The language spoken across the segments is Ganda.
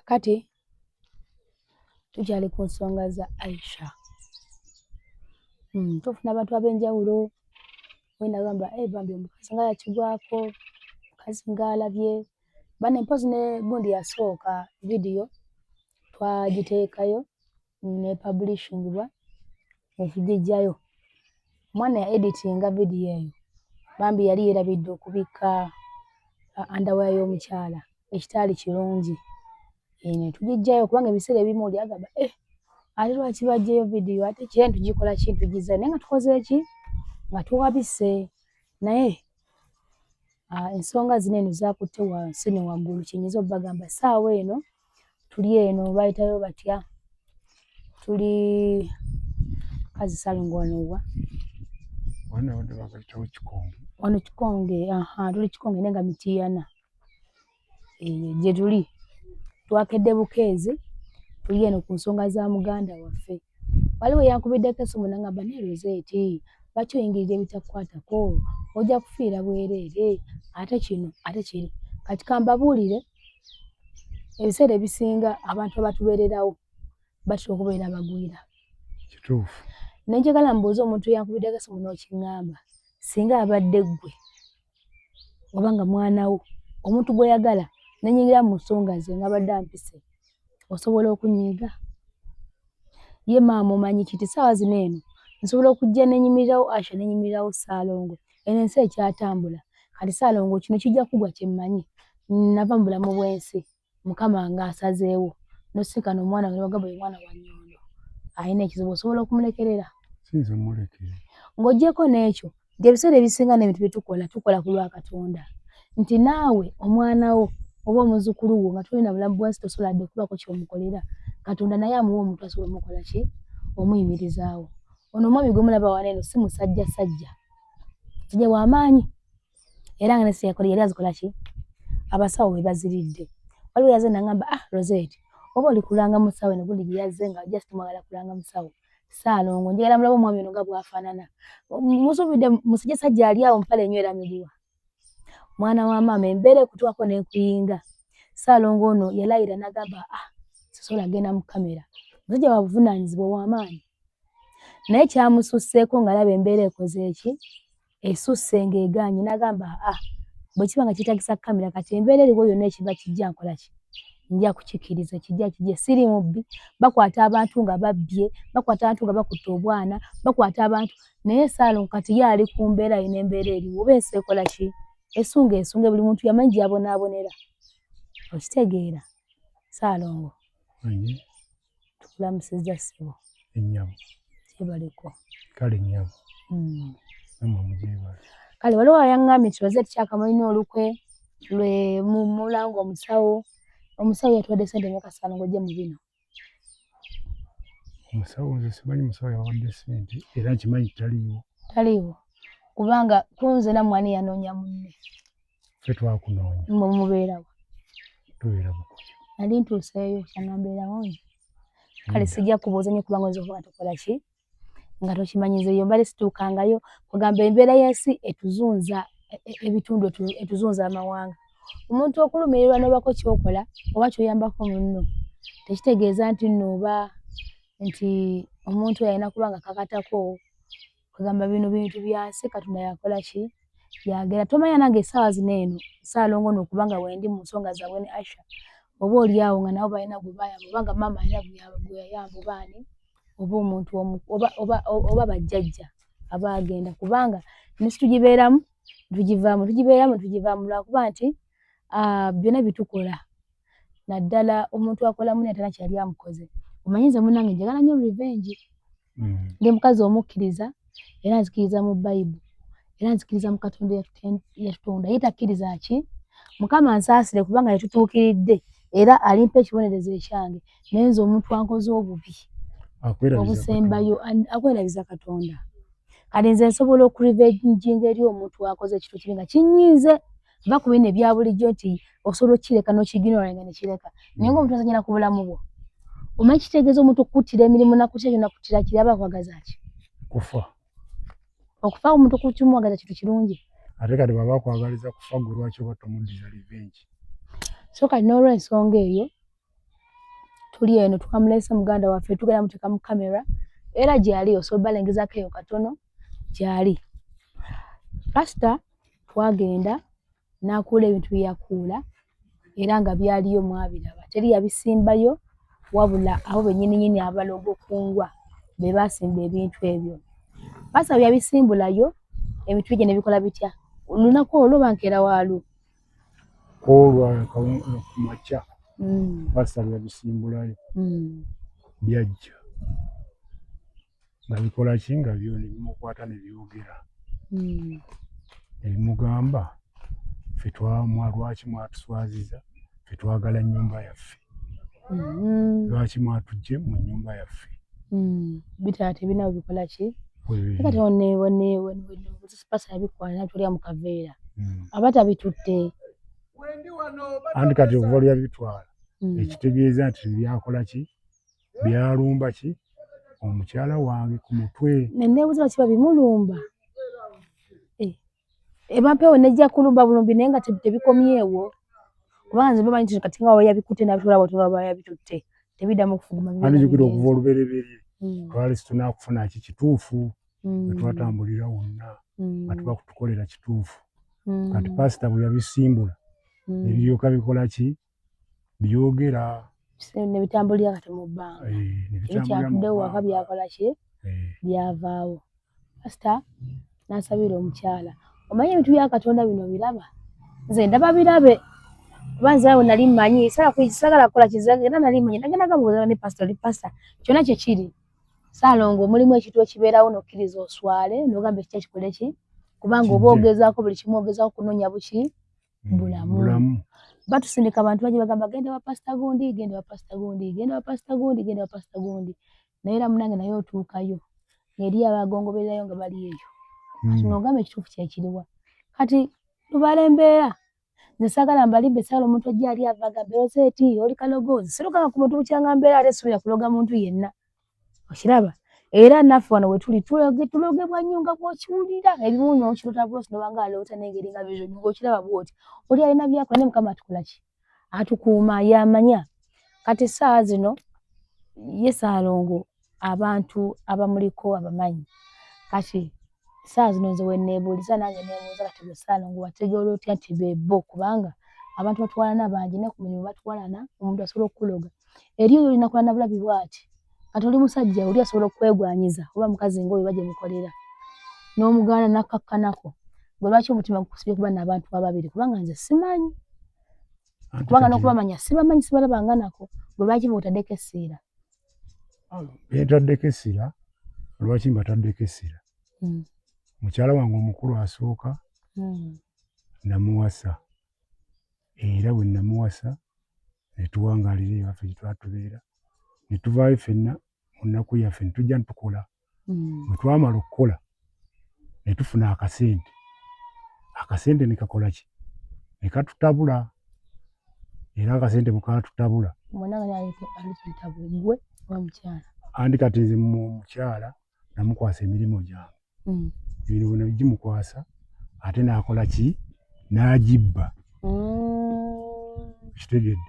Kati tukyali ku nsonga za Aisha. Tufuna abantu ab'enjawulo wenda gamba bambi omukazi nga yakigwako, omukazi ng'alabye. Bano mpozi ne gundi yasooka vidiyo twagiteekayo ne publishingibwa ne tugiggyayo. Omwana ya editinga vidiyo eyo bambi yali yeerabidde okubikka underwear y'omukyala ekitaali kirungi. Ne tugiggyayo kubanga ebiseera ebimu oli agamba ate lwaki baggyeyo vidiyo ate kiri tugikola ki tugizza naye nga tukoze ki nga tuwabise. Naye ensonga zino eno zaakutte wansi ne waggulu kyenyinza obbagamba essaawa eno tuli eno bayitayo batya tuli kazi Ssaalongo wano wa wano Kikonge tuli Kikonge naye nga Mityana gye tuli twakedde Bukeezi tuli eno ku nsonga za muganda waffe. Waliwo yankubiddeko essimu n'aŋŋamba naye Rosette lwaki oyingirira ebitakukwatako ojja kufiira bwereere ate kino ate kiri. Kati kambabuulire ebiseera ebisinga abantu abatubeererawo batera okubeera bagwira. Kituufu. Ne njagala mbuuze omuntu yankubiddeko essimu n'okiŋŋamba singa abadde ggwe oba nga mwana wo omuntu gw'oyagala ne nnyingira mu nsonga ze ng'abadde ampise osobola okunyiiga? Ye maama omanyi kiti ssaawa zino eno nsobola okujja ne nnyimirirawo Aisha ne nnyimirirawo Ssaalongo eno ensi ekyatambula. Kati Ssaalongo kino kijja kugwa kye mmanyi nava mu bulamu bw'ensi Mukama ng'asazeewo n'osisinkana omwana ne bagamba ye mwana wa Nnyondo alina ekizibu osobola okumulekerera? Siyinza mmulekerera. Ng'oggyeko n'ekyo nti ebiseera ebisinga n'ebintu bye tukola ku lwa Katonda nti naawe omwana wo oba omuzzukulu wo nga tulina bulamu bw'ensi tosobola dde okubaako ky'omukolera Katonda naye amuwa omuntu asobola omukola ki omuyimirizaawo. Ono omwami gwe mulaba wano eno si musajja musajja w'amaanyi era nga n'ensi yakola yali azikola ki abasawo be baziridde. Waliwo yazze n'aŋŋamba Rosette oba oli kulanga musawo eno gundi gye yazze nga just mwagala kulanga musawo Ssaalongo njagala mulabe omwami ono nga bw'afaanana musuubidde musajjasajja ali awo mpale enywera miguwa. Mwana wa maama embeera ekutwako n'ekuyinga. Ssaalongo ono yalayira n'agamba sisobola kugenda mu kamera. Musajja wa buvunaanyizibwa ow'amaanyi. Naye kyamususseeko ng'alaba embeera ekoze eki esusse ng'egaanye n'agamba bwe kiba nga kyetaagisa kamera kati embeera eriwo yonna ekiba kijja nkola ki nja kukikkiriza kijja kijje siri mubbi bakwata abantu nga babbye bakwata abantu nga bakutte obwana bakwata abantu naye Ssaalongo kati ye ali ku mbeera ye n'embeera eriwo oba ensi ekola ki esunga buli muntu yamanyi gy'abonaabonera. Okitegeera Ssaalongo? Tukulamusizza ssebo. Ennyabo. Kyebaleko. Kale ennyabo. Nammwe mugyebale. Kale waliwo ayaŋŋambye nti Rosette Kyakamalina olukwe lwe mulanga omusawo yatuwadde ssente mmeka Ssaalongo gye mu bino? Omusawo nze simanyi musawo yawadde ssente era nkimanyi taliiwo. Taliiwo kubanga kunze nammwani yanoonya munne. Ffe twakunoonya. Mmwe mubeerawo. Tubeera Bukonya. Nali ntuuseeyo kyanambeerawo nze. Kale sijja kubuuza nnyo kubanga oyinza okuba nga tokola ki nga tokimanyi nze yo mbadde situukangayo kugamba embeera y'ensi etuzunza ebitundu etuzunza amawanga. Omuntu okulumirirwa n'obako ky'okola oba ky'oyambako munno tekitegeeza nti nno oba nti omuntu alina kuba nga kakatako kugamba bino bintu bya nsi Katonda yakola ki yagera. Tomanya nange essaawa zino eno Ssaalongo n'okubanga wendi mu nsonga zaabwe ne Aisha oba oli awo nga nabo balina gwe bayamba oba nga maama alina gwe yayamba oba ani oba omuntu oba bajjajja abaagenda kubanga n'ensi tugibeeramu tugivaamu lwakuba nti byonna bitukola naddala omuntu akola munne atana kyali amukoze. Omanyi nze munnange njagala nnyo revenge. Ndi mukazi omukkiriza era nzikiriza mu Bayibuli era nzikiriza mu Katonda yatutonda ye takkiriza ki Mukama ansaasire kubanga yetutuukiridde era alimpa ekibonerezo ekyange naye nze omuntu ankoze obubi obusembayo akwerabiza Katonda. Kati nze nsobola okurivenjinga eri omuntu akoze ekintu kibi nga kinnyiize va ku bino ebya bulijjo nti osobola okukireka n'okiginorange ne kireka naye ng'omuntu azannyira ku bulamu bwo. Omanyi kitegeeza omuntu okukuttira emirimu nakuttira kiri aba akwagaza ki? Kufa. Okufa omuntu kukimuwagaza kintu kirungi. Ate kati bw'aba akwagaliza kufa gwe lwaki oba tomuddiza revenge? So kati n'olw'ensonga eyo tuli eno tukamulesa muganda waffe tugenda muteeka mu kamera era gyali osobola balengezako eyo katono gyali. Pastor twagenda n'akuula ebintu bye yakuula era nga byaliyo mwabiraba. Teri yabisimbayo wabula abo bennyini abalogo kungwa be baasimba ebintu ebyo. Pastor bwe yabisimbulayo ebintu bye ne bikola bitya? Olunaku olwo bankeera waalo. Olwa kumakya. Pastor yabisimbulayo. Byajja. Nga bikola ki nga byo ne bimukwata ne byogera. Ne bimugamba ffe lwaki mwatuswaziza, ffe twagala nnyumba yaffe. Lwaki mwatujje mu nnyumba yaffe. Bitala tebina bikola ki? Kati Pastor yabikwana tulya mu kaveera. Abata bitutte. Andi kati okuva lyabitwala. Ekitegeeza nti byakola ki? Byalumba ki? Omukyala wange ku mutwe. Neneebuuza kiba bimulumba. Emampeewo nejja kulumba bulumbi naye nga tebikomyewo. Kubanga nze bamanyi nti kati nga baba yabikutte n'abitwala bwe baba yabitutte. Tebiddamu kufuguma. Andi jjukira okuva olubereberye. Twali situnaakufuna ki kituufu. Bwe twatambulira wonna. Nga tuba kutukolera kituufu. Kati Pastor bwe yabisimbula. Ne biryoka bikola ki? Byogera. Ne bitambulira kati mu bbanga. Ebikyatuddewo waka byakola ki? Byavaawo. Pastor n'asabira omukyala. Omanyi ebintu bya Katonda bino biraba? Nze ndaba birabe. Kuba nze awo nali mmanyi, sagala kukola kizaga era nali mmanyi. Nagenda gamubuuza ne Pastor, kyonna kye kiri. Ssaalongo mulimu ekintu ekibeerawo n'okkiriza oswale n'ogamba ekikya kikole ki? Kubanga oba ogezaako buli kimu ogezaako kunoonya buki? Bulamu. Batusindika abantu baje bagamba genda wa Pastor gundi, genda wa Pastor gundi, genda wa Pastor gundi, genda wa Pastor gundi. Naye era munange naye otuukayo. Eri abagongobererayo nga bali eyo. Kati n'ogamba ekituufu kye kiriwa. Kati tubala embeera. Nze saagala mbalimbe saala omuntu ajja ali avaga Berozeti oli kalogoozi. Sirukanga ku muntu bukyanga mbeera ate subira kuloga muntu yenna. Okiraba? Era naffe wano we tuli tulogebwa nnyo nga bw'okiwulira. Ebimu n'okirota buloosi n'obanga aloota n'engeri nga vision ng'okiraba bw'oti. Oli alina byakola ne Mukama atukola ki? Atukuuma yamanya. Kati essaawa zino ye Ssaalongo abantu abamuliko abamanyi. Kati essaawa zino nze we nneebuuliza nange neebuuza kati gwe Ssaalongo wategeera otya nti be bo kubanga abantu batwalana bangi ne ku mirimu batwalana omuntu asobola okukuloga. Eri oyo olina kulana bulabi bw'ati. Kati oli musajja oli asobola okwegwanyiza oba mukazi ng'oyo bajje mukolera. N'omugaana n'akkakkanako. Gwe lwaki omutima gukusibye kuba n'abantu ababiri kubanga nze simanyi. Kubanga n'okubamanya sibamanyi sibalabanganako. Gwe lwaki bw'otaddeko essira? Beetaddeko essira, lwaki mbataddeko essira? Mukyala wange omukulu asooka namuwasa. Era bwe namuwasa ne tuwangaalira ewaffe gye twatubeera. Ne tuvaayo ffenna mu nnaku yaffe ne tujja ne tukola. Bwe twamala okukola ne tufuna akasente. Akasente ne kakola ki? Ne katutabula. Era akasente bwe kaatutabula. Gwe oba mukyala? Andi kati nze mukyala namukwasa emirimu gyange. Ebintu bino bigimukwasa ate n'akola ki? N'agibba. Kitegedde.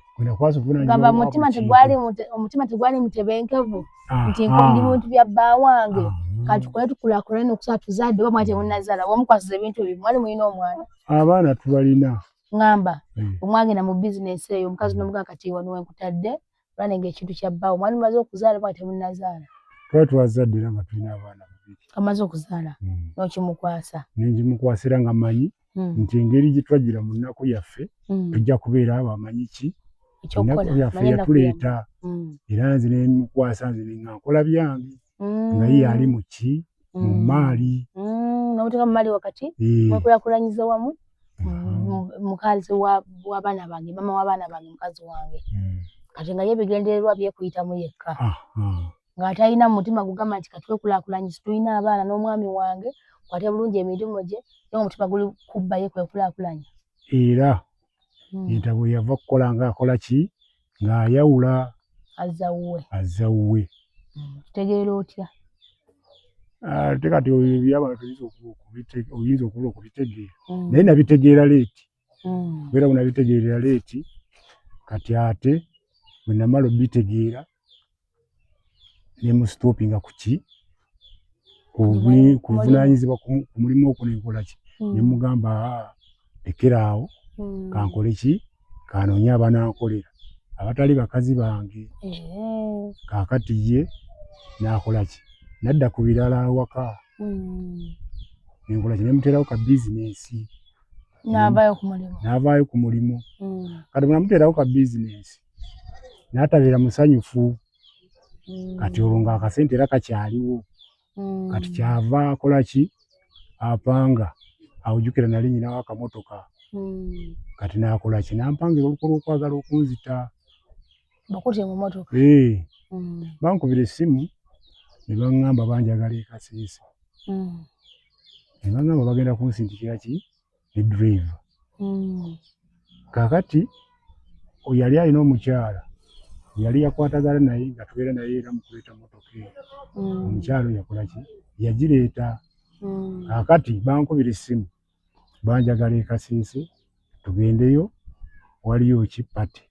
Gamba omutima tegwali mutebenkevu nti ndi muntu bya bba wange kati tukole tukulaakulane okusala tuzadde oba mwate munnazaala wamukwasiza ebintu ebyo mwali mulina omwana? Abaana tubalina. Ngamba omwagenda mu bizinesi eyo omukazi n'omugaa kati wano wenkutadde olwanenga ekintu kya bbawo mwali mumaze okuzaala mwate munnazaala? Twali twazadde era nga tulina abaana babiri. Kamaze okuzaala n'okimukwasa? Nengimukwasa era nga manyi nti engeri gye twagira mu nnaku yaffe tujja kubeera abamanyi ki? Ennaku yaffe yatuleeta era nze ne mukwasa nze nga nkola byange nga ye ali mu ki? Mu maali. N'omuteeka mu maali wakati mwekulaakulanyiza wamu mukazi w'abaana bange mama w'abaana bange mukazi wange. Kati nga ye ebigendererwa byekuyitamu yekka. Ng'atalina mu mutima gugamba nti kati twekulaakulanyiza tulina abaana n'omwami wange kwate bulungi emirimu gye naye omutima guli kubba ye kwekulaakulanya. Era entabo yava kukola ng'akola ki? Ng'ayawula. Azza wuwe. Kitegeera otya? Ate kati eby'abantu oyinza okuba okubitegeera. Naye nabitegeera leeti. Era bwe nabitegeerera leeti kati ate bwe namala obitegeera ne mustopinga kuki kuvunaanyizibwa ku mulimu okwo nenkola ki ne mugamba lekerawo kankole ki kanoonye abanankolera abatali bakazi bange. Kaakati ye n'akola ki nadda ku birala awaka nenkola ki nemuteerawo ka bizinensi n'avaayo ku mulimu. Kati bwe namuteerawo ka bizinensi n'atabeera musanyufu. Kati olwo ng'akasente era kakyaliwo. Kati kyava akola ki apanga awujjukira nali nyinawo akamotoka. Kati n'akola ki n'ampangira olukwe lw'okwagala okunzita. Bakutye mu motoka? Bankubira essimu ne baŋŋamba banjagala e Kasese. Ne baŋŋamba bagenda kunsindikira ki ne driver. Kaakati yali alina omukyala yali yakwatagana naye nga tubeera naye era mu kuleeta motoka eyo. Omukyala oyo yakola ki yagireeta. Kaakati bankubira essimu banjagala e Kasese tugendeyo waliyo ki pati.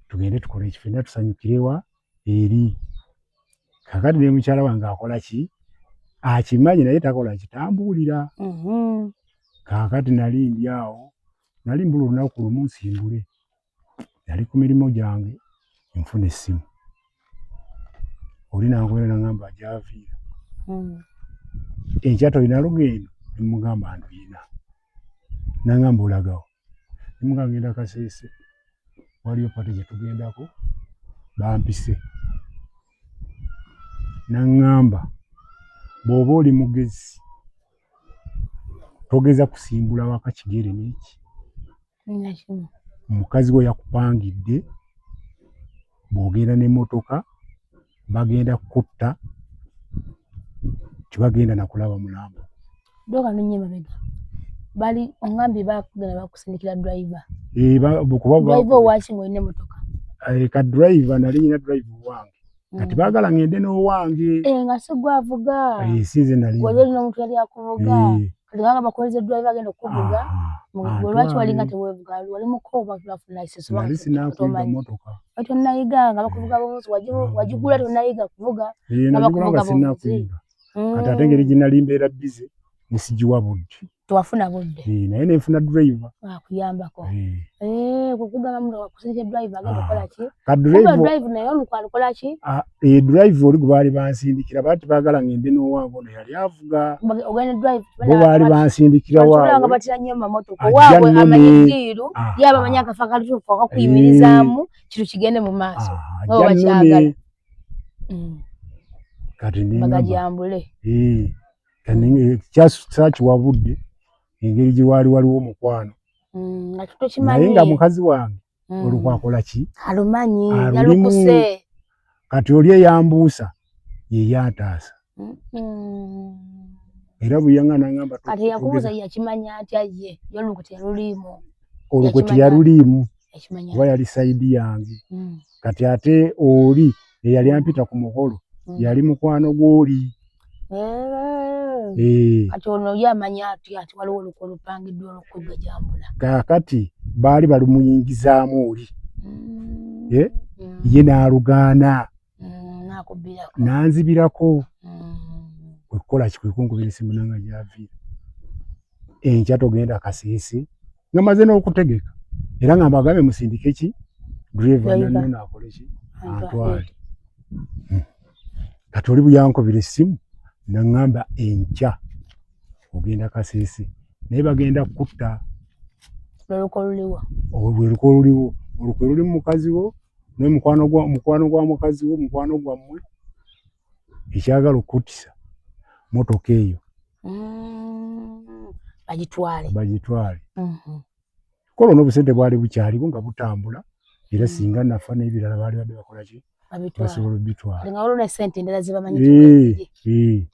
Tugende tukole ki ffenna tusanyukirewa eri. Kaakati ne mukyala wange akola ki akimanyi naye takola ki tambuulira. Kaakati nali ndi awo nali mbula olunaku lumu nsimbule nali ku mirimu gyange nfuna essimu. Oli nangoberera n'aŋŋamba gy'aviira. Enkya tolina lugendo? Ne mugamba nduyina. N'aŋŋamba olagawa? Ne mugamba ngenda Kasese waliyo pati gye tugendako bampise. N'aŋŋamba bw'oba oli mugezi togeza kusimbula waka kigere n'eki. Mukazi we yakupangidde bw'ogenda n'emmotoka bagenda kutta tebagenda na kulaba mulambo. Doga nunye mabega. Bali ongambye bakugenda bakusindikira driver. Driver owaki ng'olina emmotoka? Ka driver nali nyina driver wange. Kati baagala ngende n'owange. Nga si gwe avuga. Sinze nali. Wali olina omuntu yali akuvuga. Kati banga bakoleze driver agenda okuvuga. Gwe lwaki walinga teweevuga? Wali mukooba tulafuna lisensi. Nali sinaakuyiga mmotoka. Tonnayiga nga bakuvuga b'omuzi wagigula tonnayiga kuvuga. Nagigula nga sinaakuyiga. Kati ate engeri gye nali mbeera bize ne sigiwa budde. Tewafuna budde? Naye ne nfuna driver. Akuyambako. Kugamba muntu akusindikira driver agenda okukola ki? Ka driver naye olukola ki? Driver oli gwe baali bansindikira baali tebaagala ngende n'owaabwe ono yali avuga. Ogenda driver bo baali bansindikira waabwe. Kibulanga batira nnyo mu mamotoka. Waabwe amanyi ddiiru yaba amanyi akafa akatuufu akakuyimirizaamu kitu kigende mu maaso. Nga bakyagala. Kati ningamba bagajambule. Kyakiwa budde engeri gye waali waliwo omukwano. Naye nga mukazi wange olukwakola ki? Alumanyi yalukuse. Kati oli eyambuusa ye yantaasa. Era bwe yaŋŋana n'aŋŋamba kati yakubuuza yakimanya atya ye yolukwe teyaluliimu. Olukwe teyaluliimu kuba yali sayidi yange. Kati ate oli eyali ampita ku mukolo yali mukwano gw'oli. Kati ono yamanya atya ati waliwo olukwe olupangiddwa olw'okugajambula. Kaakati baali balumuyingizaamu oli. Ye n'alugaana. N'anzibirako. Kwe kukola ki? Kwe kunkubira essimu nanga gy'aviira. Enkya togenda Kasese nga maze n'okutegeka. Era nga mbagambe musindike ki? Driver nanno n'akole ki? Antwale. Kati oli bwe yankubira essimu n'aŋŋamba enkya ogenda Kasese naye bagenda kutta. Olukwe luliwo? Olukwe luliwo. Olukwe luli mu mukazi wo n'omukwano gwa mukazi wo mukwano gwammwe. Ekyagala okuttisa motoka eyo bagitwale. Kola n'obusente bwali bukyaliwo nga butambula era singa nafa n'ebirala baali badde bakola ki? Basobola obbitwala. Nga waliwo n'essente endala ze bamanyi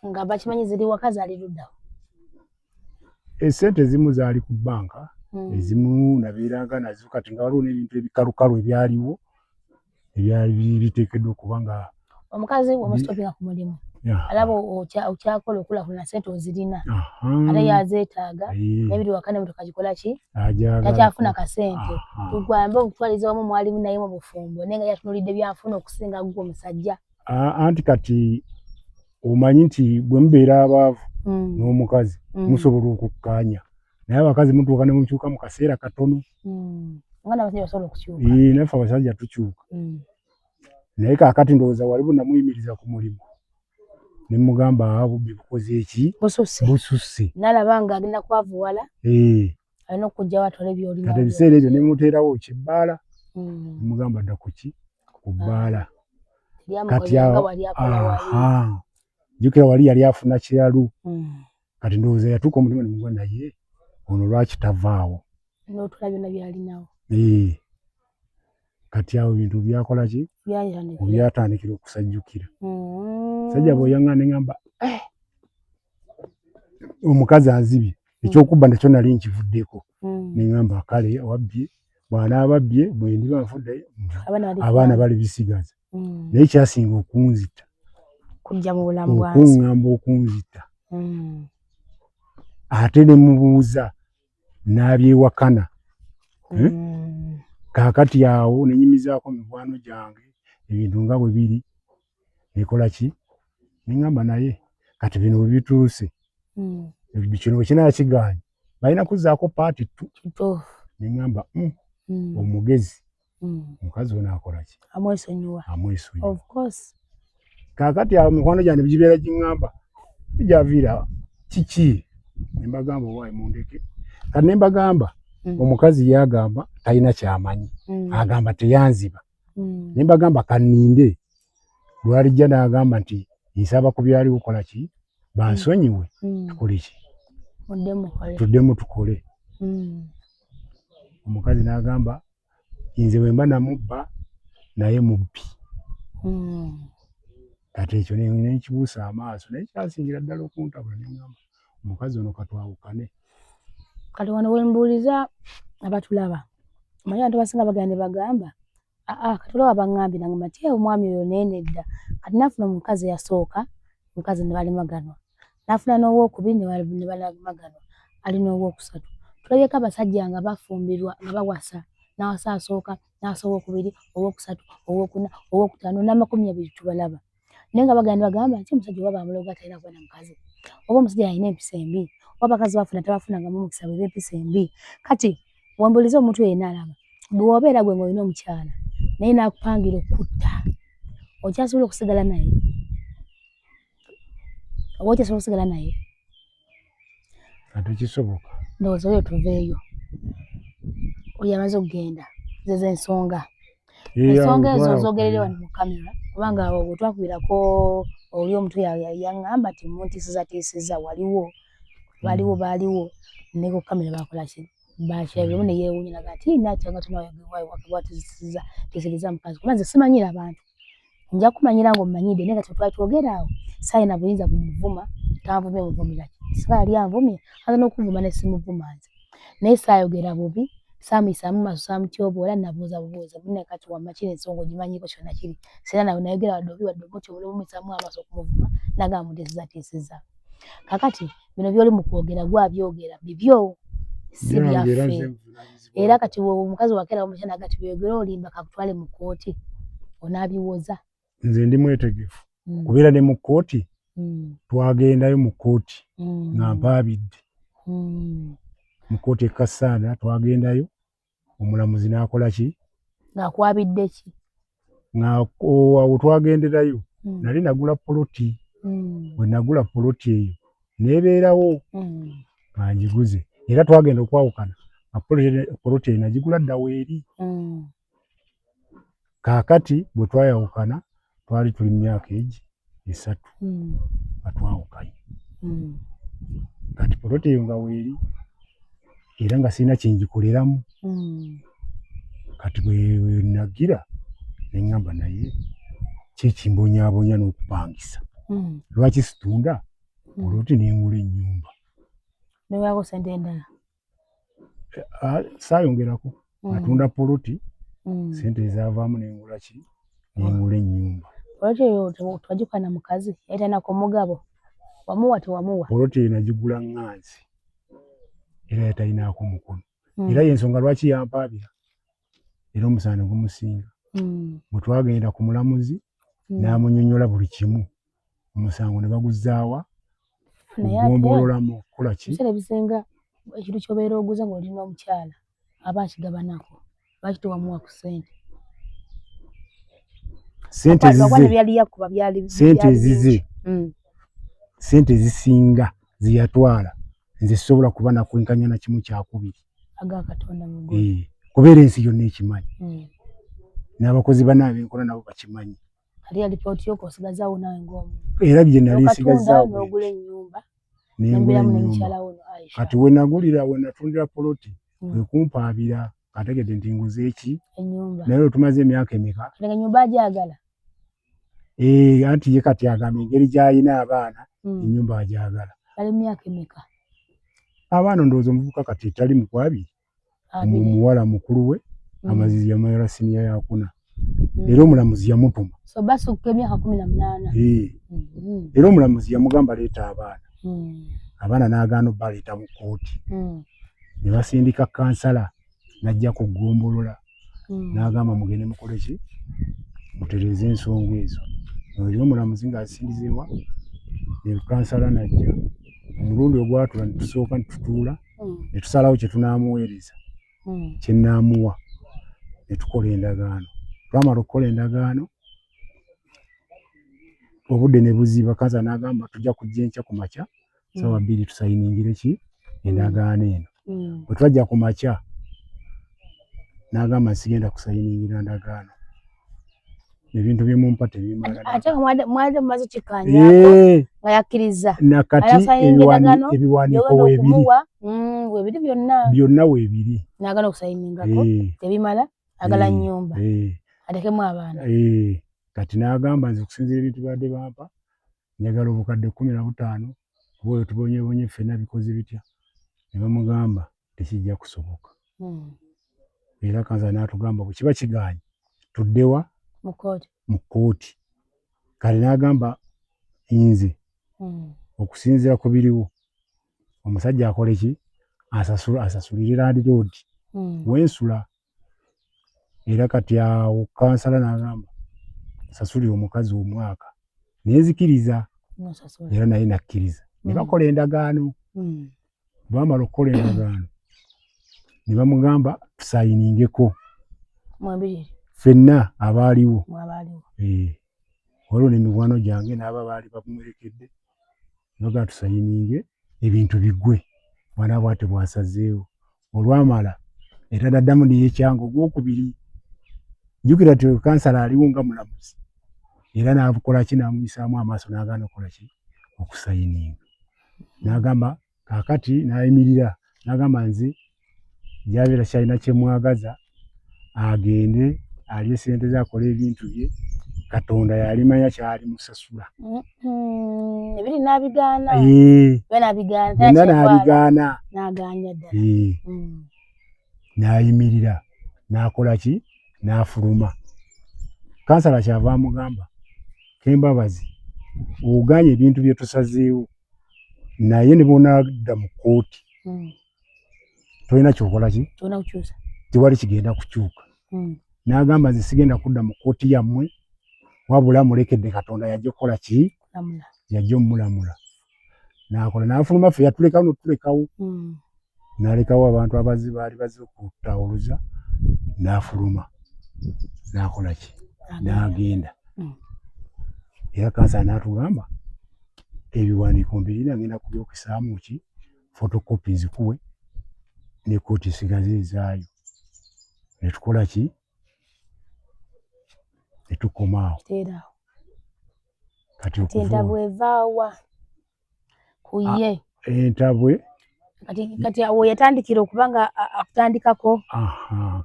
nga bakimanyi ziri waka zaali luddawo. Essente ezimu zaali ku bbanka, ezimu nabeeranga nazo kati nga waliwo n'ebintu ebikalukalu ebyaliwo ebyali biteekeddwa okuba nga. Omukazi wamusitopinga ku mulimu? alaba okyakola okulafuna ssente ozirina ate yazeetaaga n'ebiri wakane motoka gikola ki takyafuna kasente tugwambe okutwaliza wamu mwalimu naye mu bufumbo naye nga yatunulidde byanfuna okusinga gwe omusajja anti kati omanyi nti bwe mubeera abaavu n'omukazi musobola okukkaanya naye abakazi mutuuka ne mukyuka mu kaseera katono nga n'abasajja basobola okukyuka naffe abasajja tukyuka naye kaakati ndowooza wali bunamuyimiriza ku mulimu ne mugamba bubbi bukoze eki bususse nalaba nga agenda kwavuwala alina okujjawo atole byolina kati ebiseera ebyo ne muteerawo kyebbaala mugamba dda kuki ku bbaala kati jjukira wali yali afuna kiralu kati ndowooza yatuuka omutima ne mugwa naye ono lwaki tavaawo n'otula byonna byalinawo kati awo ebintu byakola ki byatandikira okusajjukira sajja bw'oyaŋŋa ne ŋŋamba omukazi azibye ekyokubba nakyo nali nkivuddeko ne ŋŋamba kale wabbye bw'anaababbye bwe ndiba nfuddeyo abaana bali bisigaza naye kyasinga okunzita okuŋŋamba okunzita ate ne mubuuza n'abyewakana kaakati awo ne nnyimizaako mikwano gyange ebintu nga bwe biri nekola ki ne ŋŋamba naye kati bino bwe bituuse kino bwe kinaakigaanye balina kuzzaako paati tu ne ŋŋamba omugezi omukazi ono akola ki amwesonyiwa kaakati awo mikwano gyange bigibeera giŋŋamba bijaviira kiki ne mbagamba owaayi mundeke kati ne mbagamba omukazi yagamba talina kyamanyi agamba teyanziba ne mbagamba kanninde lwalijja n'agamba nti nsaba ku byali bukola ki bansonyiwe tukole ki tuddemu tukole omukazi n'agamba nze bwe mba namubba naye mubbi kati ekyo nenkibuusa amaaso naye kyasingira ddala okuntabula ne ŋŋamba omukazi ono katwawukane kati wano we mbuuliza abatulaba omanyi abantu abasinga bagenda ne bagamba kati olaba baŋŋambye nangamba nti omwami oyo naye nedda kati nafuna omukazi eyasooka omukazi ne balimaganwa nafuna n'owookubiri ne balimaganwa ali n'owookusatu tulabyeko abasajja nga bafumbirwa nga bawasa n'awasa asooka n'awasa owookubiri owookusatu owookuna owookutaano n'amakumi 200 tubalaba naye nga bagenda ne bagamba nti omusajja oba bamuloga talina kuba na mukazi oba omusajja alina empisa embi oba abakazi bafuna tebafunangamu omukisa bwe b'empisa embi kati wembuuliza omuntu yenna alaba bwe wobeera gwe ng'olina omukyala naye n'akupangira okutta okyasobola okusigala naye oba okyasobola okusigala naye ate kisoboka ndowooza oyo tuveeyo oyo amaze okugenda zezo ensonga ezo zogerere wano mu kamera kubanga bwe twakubirako oli omuntu yaŋŋamba nti muntiisizatiisiza baaliwo ne ku kamera bakola ki bakirabiramu ne yeewuunya naga nti natyanga tunawatiisiriza mukazi kuba nze simanyira abantu nja kumanyira ng'omumanyidde naye nga twali twogera awo saalina buyinza bumuvuma tanvumye muvumira ki singa yali anvumye aza n'okunvuma ne simuvuma nze naye saayogera bubi saamuyisaamu maaso saamutyoboola nabuuza bubuuza naye kati wamma kiri ensonga ogimanyiiko kyonna kiri sera nawe nayogera wadde obi wadde omutyoboola omuyisaamu amaaso okumuvuma nagamba muntiisizatiisiza kakati bino by'oli mu kwogera gwabyogera bibyo si byaffe era kati omukazi wakeera omukyana agati byogera olimba kakutwale mu kkooti onaabiwoza nze ndi mwetegefu kubeera ne mu kkooti twagendayo mu kkooti nga mpaabidde mu kkooti e Kasanda twagendayo omulamuzi n'akola ki ng'akwabidde ki awo twagenderayo nali nagula poloti bwe nagula poloti eyo neebeerawo nga ngiguze era twagenda okwawukana poloti eyo nagigula dda weeri kaakati bwe twayawukana twali tuli mu myaka 3 nga twawukanye kati poloti eyo nga weeri era nga sirina kyengikoleramu kati bwe nagira ne ŋŋamba naye kyekimbonyaabonya n'okupangisa lwaki situnda poloti nengula ennyumba newaako sente endala saayongerako atunda poloti sente ezaavaamu nengula ki nengula ennyumba poloti eyo twagikwana mukazi yatanako mugabo wamuwa tewamuwa poloti enagigula ŋŋanzi era yatayinaako mukono era yensonga lwaki yampaabira era omusaana gumusinga bwe twagenda ku mulamuzi n'amunyonnyola buli kimu omusango ne baguzaawa kugomboloolamu okukola ki ebiseera ebisinga ekintu ky'obeera oguza ng'olina omukyala aba akigabanako lwaki tewamuwa ku ssente sente ezisinga ziyatwala nze sobola kuba nakwenkanya na kimu kyakubiri kubeera ensi yonna ekimanyi n'abakozi banaabe enkola nabo bakimanyi era bye nali nsigazaawo nengula ennyumba kati we nagulira we natundira poloti kwe kumpaabira kategedde nti nguze eki naye lwe tumaze emyaka emeka anti ye kati agamba engeri gy'ayina abaana ennyumba agyagala abaana ndowooza omuvubuka kati tali mukwabiri omuwala mukulu we amazizi yamala siniya yakuna era omulamuzi yamutuma era omulamuzi yamugamba leeta abaana n'agaana obbaleeta mu kkooti ne basindika kansala n'ajja kugombolola n'agamba mugende mukole ki mutereeze ensonga ezo era omulamuzi ng'asindizeewa ne kansala n'ajja omulundi ogwatula ne tusooka ne tutuula ne tusalawo kye tunaamuweereza kye nnaamuwa ne tukola endagaano twamala okukola endagaano obudde ne buziba kansala n'agamba tujja kujja enkya ku makya ssaawa 2 tusayiningire ki endagaano eno bwe twajja ku makya n'agamba sigenda kusayiningira ndagaano ebintu bye mumpa tebimala nakati ebiwandiiko weebiri byonna weebiri kati n'agamba nze okusinziira ebintu byadde bampa njagala obukadde 15 kuba oyo tubonyeebonye ffenna bikoze bitya ne bamugamba tekijja kusoboka era kansala n'atugamba bwe kiba kigaanye tuddewa mu kkooti kale n'agamba nze okusinziira ku biriwo omusajja akole ki asasulire landiroodi wensula era kati awo kansala n'agamba sasulira omukazi omwaka nenzikiriza era naye nakkiriza ne bakola endagaano baamala okukola endagaano ne bamugamba tusayiningeko ffenna abaaliwo waliwo n'emikwano gyange n'aba baali bamuwerekedde baga tusayininge ebintu biggwe mwana bwate bwasazeewo olwamala era naddamu neyekyanga ogwokubiri jjukira ti kansala aliwo nga mulamuzi era n'akola ki n'amuyisaamu amaaso n'agaana okukola ki okusayininga n'agamba kaakati n'ayimirira n'agamba nze gy'abeera kyalina kye mwagaza agende alye ssente ze akole ebintu bye Katonda yalimanya kyalimusasula n'abigaana n'ayimirira n'akola ki n'afuluma kansala kyava amugamba Kembabazi oganye ebintu bye tusazeewo naye ne bonadda mu kkooti tolina kyokola ki tewali kigenda kukyuka n'agamba nze sigenda kudda mu kkooti yammwe wabula mulekedde Katonda yajja okukola ki yajja omulamula n'akola n'afuluma ffe yatulekawo n'otulekawo n'alekawo abantu abazi baali bazze okutawuluza n'afuluma n'akola ki n'agenda era kansala n'atugamba ebiwandiiko mbirina ngenda kubyokesaamu ki fotokopi nzikuwe ne kkooti esigaze ezaayo ne tukola ki ne tukomaawo kati entabwe evaawa kuye entabwe kati awo yatandikira okuba nga akutandikako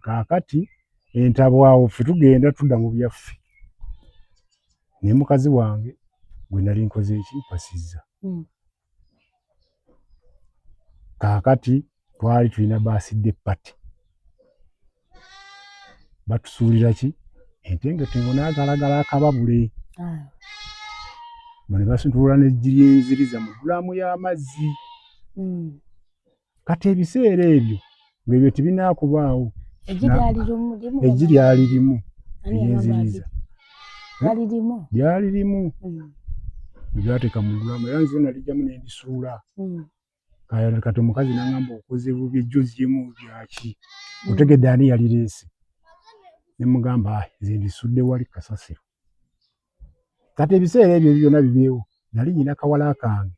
kaakati entabwe awo ffe tugenda tudda mu byaffe naye mukazi wange gwe nali nkoze eki mpasizza kaakati twali tulina baasidde pati batusuulira ki entengetengo n'agalagala akababule bano basitula n'ejjiryenziriza mu ddulaamu y'amazzi. Kati ebiseera ebyo ng'ebyo tebinaakubaawo. Eggi lyali limu eryenziriza lyali limu lyateeka mu ddulaamu era nze nalijjamu ne ndisuula. Kati omukazi n'aŋŋamba okoze bubi ejjoziemu byaki otegedde ani yalireese? Ne mugamba nze ndisudde wali kasasiro. Kati ebiseera ebyo byonna bibeewo nali nyina kawala kange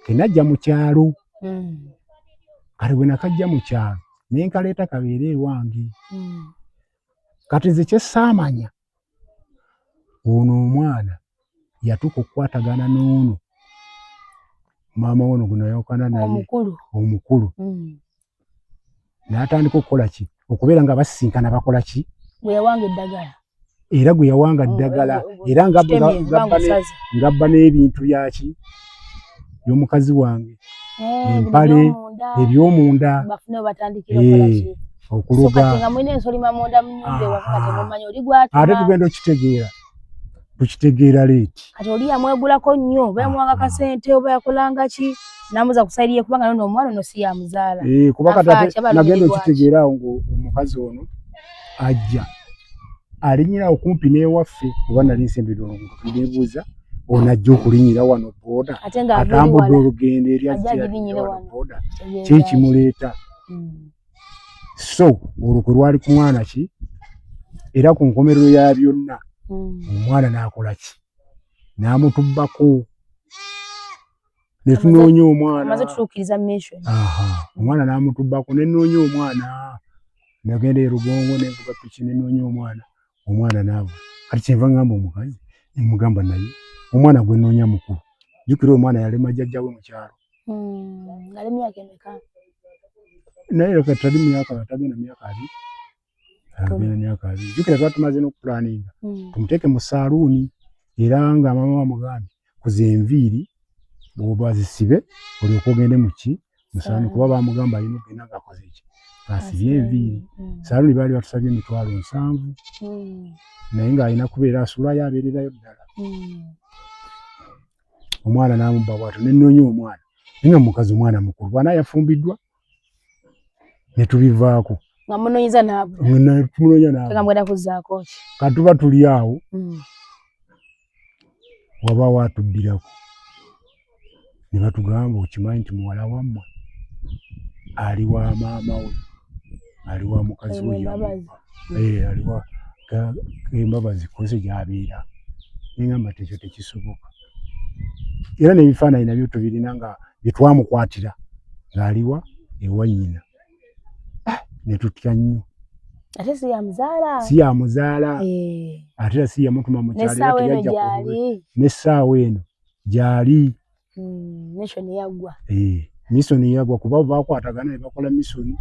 ke najja mu kyalo. Kale bwe nakajja mu kyalo ne nkaleeta kabeere ewange. Kati nze kye saamanya ono omwana yatuuka okukwatagana n'ono maama wono gwe nayawukana naye omukulu n'atandika okukola ki okubeera nga basisinkana bakola ki era gwe yawanga ddagala era ngabba n'ebintu byaki by'omukazi wange empale eby'omunda okuloga ate tugenda okitegeera tukitegeera leeti. Kati oli yamwegulako nnyo oba yamuwanga kasente oba yakolanga ki n'amuza kusayiriye kubanga nono omwana ono si yamuzaala. Kuba kati nagenda okitegeera awo ng'omukazi ono ajja alinyira okumpi n'ewaffe kuba nali nsembedde olunguudo neebuuza ono ajja okulinyira wano booda atambudde olugendo eri ajja wano booda ki ekimuleeta. So olwo kwe lwali ku mwana ki era ku nkomerero ya byonna omwana n'akola ki n'amutubbako ne tunoonya omwana omwana n'amutubbako ne nnoonya omwana nagenda e Rugongo ne nvuga piki ne nnoonya omwana n'ava. Kati kyenva ngamba omukazi ne mugamba naye omwana gwe nnoonya mukulu jjukira omwana yalema jjajja we mu kyalo. Naye leka tali myaka tagenda myaka abiri jjukira tuba tumaze n'okupulaninga tumuteeke mu saaluuni era nga maama bamugambye kuza enviiri bw'oba zisibe olyoke ogende mu ki mu saaluuni kuba bamugamba alina okugenda ng'akoze ki asibye enviiri. Saaluuni baali batusabye $7,000 naye ng'alina kubeera asuulayo abeererayo ddala. Omwana n'amubba bw'atyo ne nnoonya omwana naye nga mukazi omwana mukulu bw'anaa yafumbiddwa ne tubivaako. Ngamunoonyiza n'abula. Tumunoonya n'abula. Tegamwenda kuzzaako ki? Kati tuba tuli awo wabaawo atuddirako ne batugamba okimanyi nti muwala wammwe ali wa maama we ali wa mukazi we ali wa Embabazi kose gy'abeera. Ne ngamba nti ekyo tekisoboka era n'ebifaananyi nabyo tubirina nga bye twamukwatira ng'aliwa ewa nnyina. Ne tutya nnyo. Ate si yamuzaala? Si yamuzaala. Ate era si yamutuma mu kyalo era teyajja kulwe. N'essaawa eno gy'ali. Mission yaggwa. Mission yaggwa kuba baakwatagana ne bakola mission.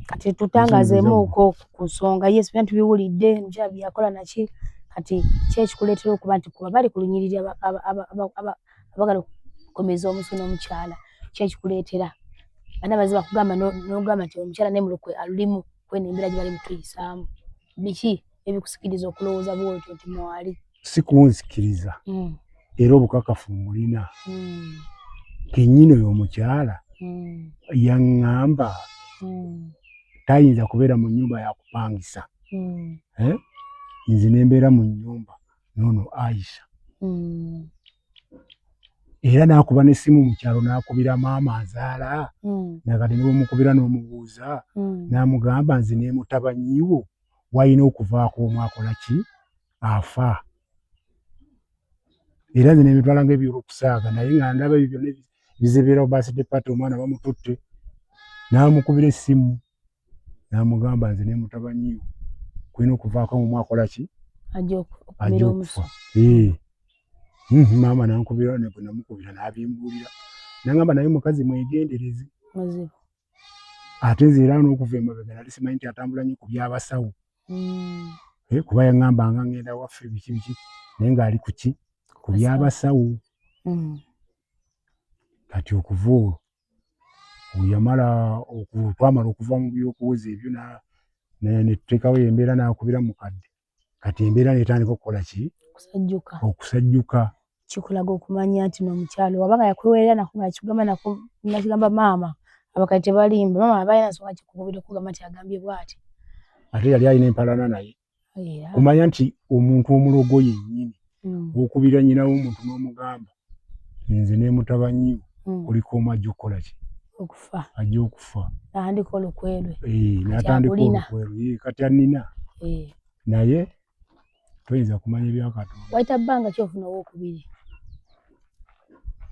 Kati tutangazeemuuko ku nsonga yes byonna tubiwulidde mukyala bye yakola naki kati ki ekikuleetera okuba nti kuba bali ku lunyiriri abagala okukomeza omusu n'omukyala ki ekikuleetera? Bana baziba kugamba n'ogamba nti omukyala n'emulokwe alulimu kweno embeera gye bali mutuyisaamu. Biki ebikusikiriza okulowooza bw'otyo nti mwali? Si kunzikiriza era obukakafu mulina kennyini oyo omukyala yaŋŋamba tayinza kubeera mu nnyumba ya kupangisa. Nze ne mbeera mu nnyumba n'ono Aisha. Era n'akuba n'essimu mu kyalo n'akubira maama azaala nakati ne bw'omukubira n'omubuuza n'amugamba nze ne mutabani wo walina okuvaako omu akola ki afa. Era nze ne mbitwala ng'eby'okusaaga naye nga ndaba ebyo byonna bizibeerawo birthday party omwana bamututte n'amukubira essimu n'amugamba nze ne mutabani wo kulina okuvaako omu akola ki ajja okufa. Maama n'ankubira ne bwe namukubira n'abimbuulira n'angamba naye mukazi mwegendereze. Ate nze era n'okuva emabega nali simanyi nti atambula nnyo ku by'abasawo kuba yaŋŋambanga ngenda waffe biki naye ng'ali ku ki ku by'abasawo. Kati okuva olwo twamala okuva mu by'okuwoza ebyo ne tuteekawo embeera n'akubira mukadde kati embeera n'etandika okukola ki okusajjuka kikulaga okumanya nti n'omukyalo wabanga yakwewerera nako ng'akigamba nako nakigamba maama abakadde tebalimba maama abaayina nsonga kikukubira okugamba nti agambye bw'ati ate yali alina empalana naye kumanya nti omuntu omulogo yennyini okubira nnyina w'omuntu n'omugamba nze ne mutabanyi kuliko omu ajja okukola ki okufa ajja okufa n'atandika olukwerwe n'atandika olukwerwe kati annina naye toyinza kumanya ebya Katonda. Wayita bbanga ki ofuna owookubiri?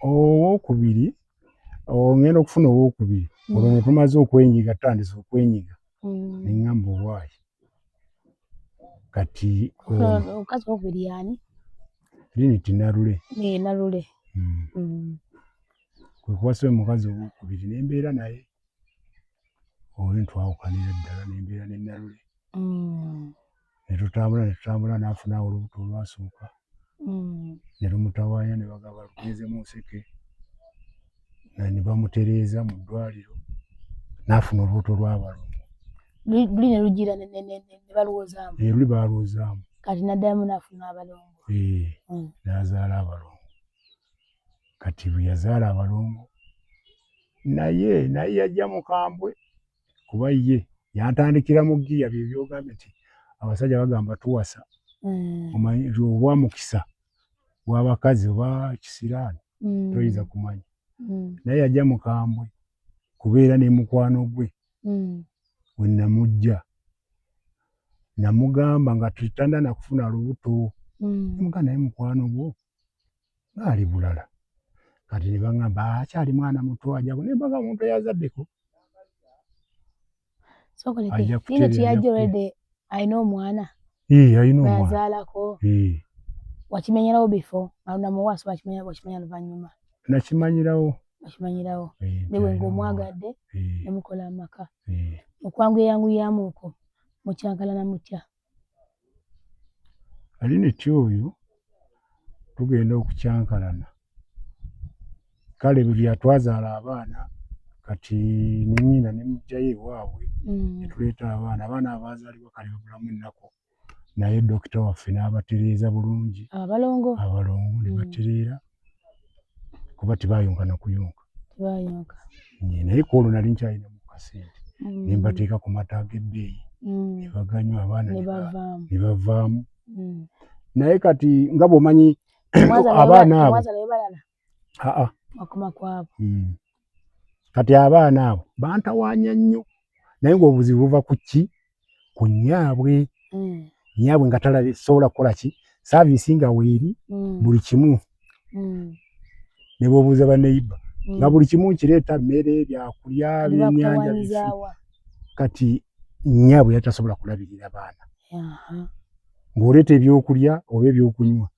Owookubiri ngenda okufuna owookubiri olwo ne tumaze okwenyiga tutandise okwenyiga ne ŋŋamba owaayi kati omukazi owookubiri y'ani? Liniti Nalule. Nalule. Kwe kuwasa omukazi owookubiri ne mbeera naye olwo ne twawukanira ddala ne mbeera ne Nalule. Ne tutambula n'afuna olubuto olwasooka ne lumutawaanya ne bagamba lugenze mu nseke ne bamutereeza mu ddwaliro n'afuna olubuto lw'abalongo. Luli ne lugira ne balwozaamu? Luli baalwozaamu. Kati n'addamu n'afuna abalongo? N'azaala abalongo. Kati bwe yazaala abalongo naye yajja mukambwe kuba ye yantandikira mu giya bye byogambye nti abasajja bagamba tuwasa omanyi obwa mukisa bw'abakazi oba kisiraani toyinza kumanya naye yajja mukambwe kubeera ne mukwano gwe we namujja namugamba nga tutanda na kufuna lubuto muga naye mukwano gwo ngaali bulala kati ne baŋŋamba akyali mwana muto ajjako ne mbaga omuntu eyazaddeko ajja kutereera alina omwana alina omwana yazaalako wakimenyerawo bifo namuwasa wakimanya luvannyuma? Nakimanyirawo newe ng'omwagadde ne mukola amaka okwanguyayanguyamu okwo mukyankalana mutya? Liniti oyo tugenda okukyankalana kale buli yatwazaala abaana kati ne nnyina ne mugjayo ewaabwe ne tuleeta abaana abaazaalibwa kale babulamu ennaku naye dokita waffe n'abatereeza bulungi abalongo ne batereera kuba tebaayonka na kuyonka naye ku olwo nali nkyalina mu kasente ne mbateeka ku mata ag'ebbeeyi ne baganywa abaana ne bavaamu naye kati nga bw'omanyi abaana abo kati abaana abo bantawaanya nnyo naye ng'obuzibu buva ku ki? Ku nnyaabwe. Nnyaabwe nga sobola kukola ki? Saaviisi nga weeri buli kimu ne bw'obuuza banneyiba nga buli kimu nkireeta mmere byakulya byennyanja bifi kati nnyaabwe yali tasobola kulabirira baana ng'oleeta ebyokulya oba ebyokunywa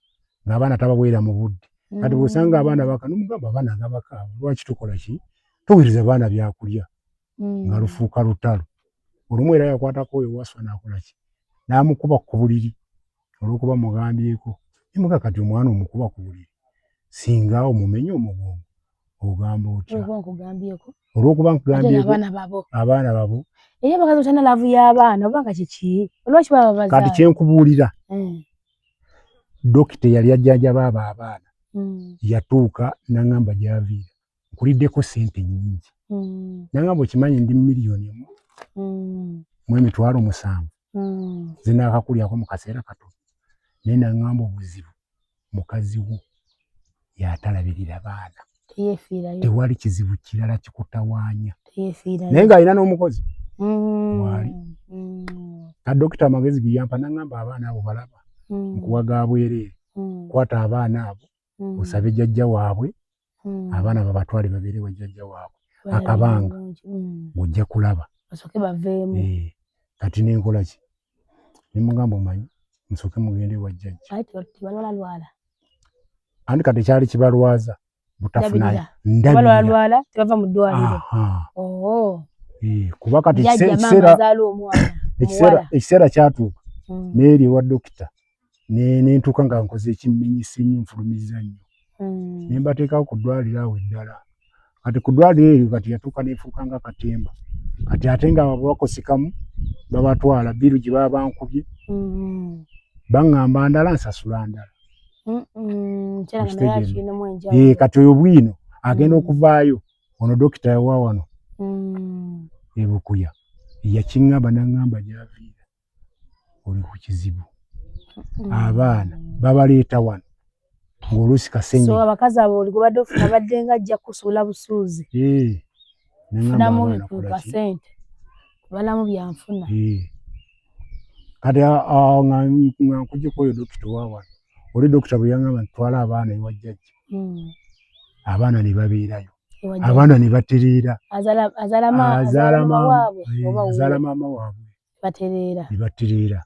ng'abaana tabaweera mu budde kati bw'osanga abaana baka n'omugamba abaana nga bakaaba lwaki tukola ki? Tuweereza abaana byakulya nga lufuuka lutalo. Olumu era yakwatako oyo waswa n'akola ki? N'amukuba ku buliri olw'okuba mugambyeko nemuga kati omwana omukuba ku buliri singa omumenye omugongo ogamba otya? Olw'okuba nkugambyeko abaana babo era abakazi otana laavu y'abaana oba nga kiki? Lwaki baba bazaala? Kati kyenkubuulira dokita eyali ajjanjaba abo abaana yatuuka n'aŋŋamba gy'aviira nkuliddeko ssente nnyingi n'aŋŋamba okimanyi ndi miliyoni mu emitwalo 7 zinaakakulyako mu kaseera katono naye n'aŋŋamba obuzibu mukazi wo y'atalabirira baana tewali kizibu kirala kikutawaanya naye ng'alina n'omukozi waali ka dokita amagezi ge yampa n'aŋŋamba abaana abo balaba nkuwaga bwereere kwata abaana abo osabe jjajja waabwe abaana babatwale babeere wa jjajja waabwe akabanga ng'ojja kulaba kati nenkola ki? Ne mugamba omanyi musooke mugende wa jjajja andi kati ekyali kibalwaza butafuna ndabirira tebava mu ddwaliro kuba kati ekiseera kyatuuka n'eri ewa dokita nentuuka nga nkoze ekimmenyisi nnyo nfulumiza nnyo ne mbateekako ku ddwaliro awo eddala kati ku ddwaliro eryo kati yatuuka neefuuka nga katemba kati ate nga babakosekamu babatwala biru gye baba bankubye baŋŋamba ndala nsasula ndala Kati oyo bwino agenda okuvaayo ono dokita wa wano e Bukuya yakiŋŋamba n'aŋŋamba gy'aviira oli ku kizibu. Abaana babaleeta wano ng'oluusi kasenyi. So abakazi abo oli gubadde ofuna badde nga ajja kusuula busuuzi. Funamu kasente kubalamu byanfuna. Kati awo nga nkuggyeko oyo dokita wa wano. Oli dokita bwe yaŋŋamba ntwala abaana ewa jjajja. Abaana ne babeerayo. Abaana ne batereera. Azaala maama waabwe. Batereera. Ne batereera.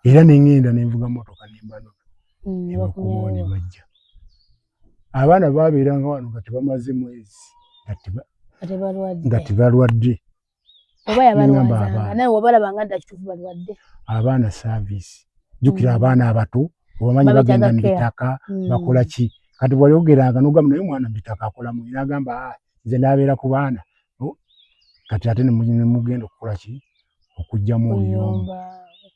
Era ne ŋŋenda ne nvuga mmotoka ne mbanoga. Ne bakubawo ne bajja. Abaana baabeeranga wano nga tebamaze mwezi nga tebalwadde. Oba yabalwazanga naye obalabanga dda kituufu balwadde. Abaana saaviisi. Jjukira abaana abato obamanyi bagenda mu bitaka bakola ki. Kati bwali ogeranga n'ogamba naye omwana mu bitaka akolamu n'agamba nze n'abeera ku baana. Kati ate ne mugenda okukola ki? Okuggyamu oluyomba.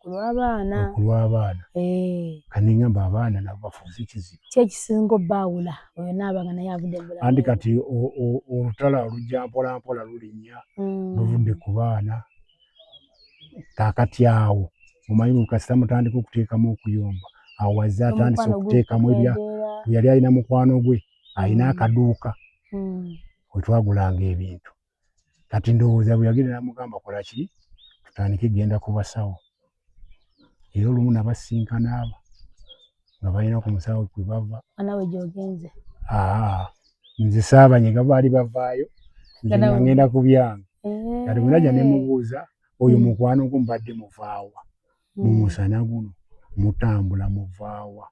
Okulw'abaana. Kati ngamba abaana nabo bafuuse kizibu. Ki ekisinga obbaawula oyo n'abanga naye avudde mu bulamu? Anti kati olutala olujja mpola mpola lulinnya luvudde ku baana. Kaakati awo omanyi buli kasita mutandika okuteekamu okuyomba. Awo wazze atandise okuteekamu ebya yali alina mukwano gwe alina akaduuka we twagulanga ebintu. Kati ndowooza bwe yagenda n'amugamba kola ki? Tutandike genda ku basawo. Era olumu nabasinkana abo nga balina ku musawo kwe bava. Naawe gy'ogenze? Nze saabanyega baali bavaayo nze nga ngenda ku byange. Kati bwe najja ne mubuuza oyo mukwano gwo mbadde muvaawa mu musana guno mutambula muvaawa.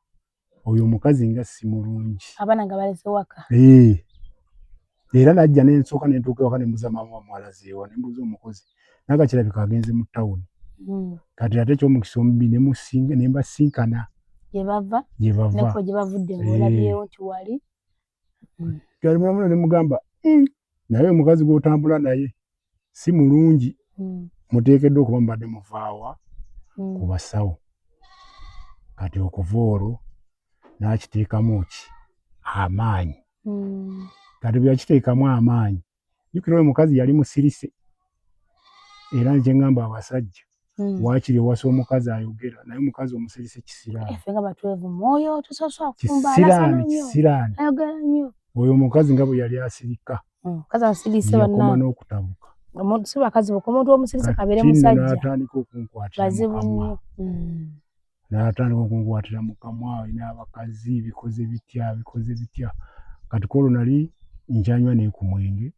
Oyo omukazi nga si mulungi. Abaana nga balese waka. Era najja ne nsooka ne ntuuka ewaka ne mbuuza maama wamwe alaze wa ne mbuuza omukozi naga kirabika agenze mu ttawuni. Kati ate eky'omukisa omubi ne mbasinkana. Gye bava? Gye bava. Nekko gye bavudde ng'olabyewo nti wali? Kati mulamu ne mugamba naye omukazi gw'otambula naye si mulungi. Muteekeddwa okuba mubadde muvaawa ku basawo. Kati okuva olwo n'akiteekamu ki? Amaanyi. Kati bwe yakiteekamu amaanyi jjukira oyo mukazi yali musirise. Era nkye ŋŋamba abasajja waakiri ewasa omukazi ayogera naye omukazi omusirise kisiraani. Ffe nga batwevu mwoyo tosobola kufumba kisiraani. Ayogera nnyo. Oyo omukazi nga bwe yali asirika. Omukazi asiriise bannange. Yakoma n'okutabuka. Si bakazi bokka omuntu omusirise kabeere musajja. N'atandika okunkwatira mu kamwa. N'atandika okunkwatira mu kamwa alina abakazi bikoze bitya. Kati kwolwo nali nkyanywa ne ku mwenge.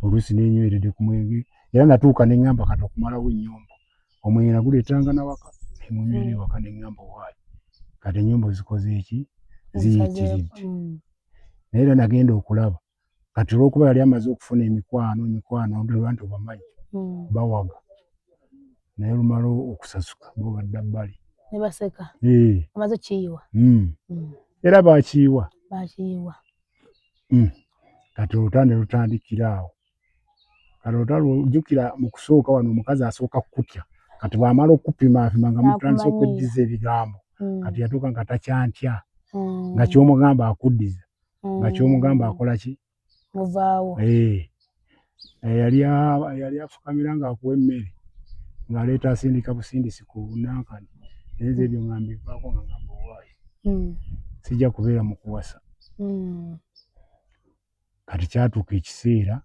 Oluusi nenyweredde ku mwenge. Era natuuka ne ŋŋamba kati okumalawo ennyombo. Omwenge naguleetanga nawaka ne munywera ewaka ne ŋŋamba waayi. Kati ennyombo zikoze eki? Ziyitiridde. Naye era nagenda okulaba. Kati olw'okuba yali amaze okufuna emikwano nti obamanyi bawaga. Naye lumala okusasuka bo badda bbali. Ne baseka. Amaze okkiyiwa. Era baakiyiwa. Kati olutalo lutandikira awo. Kati olutalo ojjukira mu kusooka wano omukazi asooka kukutya. Kati bw'amala okukupimaapima nga mutandise okweddiza ebigambo. Kati yatuuka nga takyantya. Nga ky'omugamba akuddiza. Nga ky'omugamba akola ki? Muvaawo. Yali afukamira ng'akuwa emmere. Ng'aleeta asindika busindisi ku bunankani. Naye nze ebyo nga mbivaako nga ngamba owaayi. Sijja kubeera mu kuwasa. Kati kyatuuka ekiseera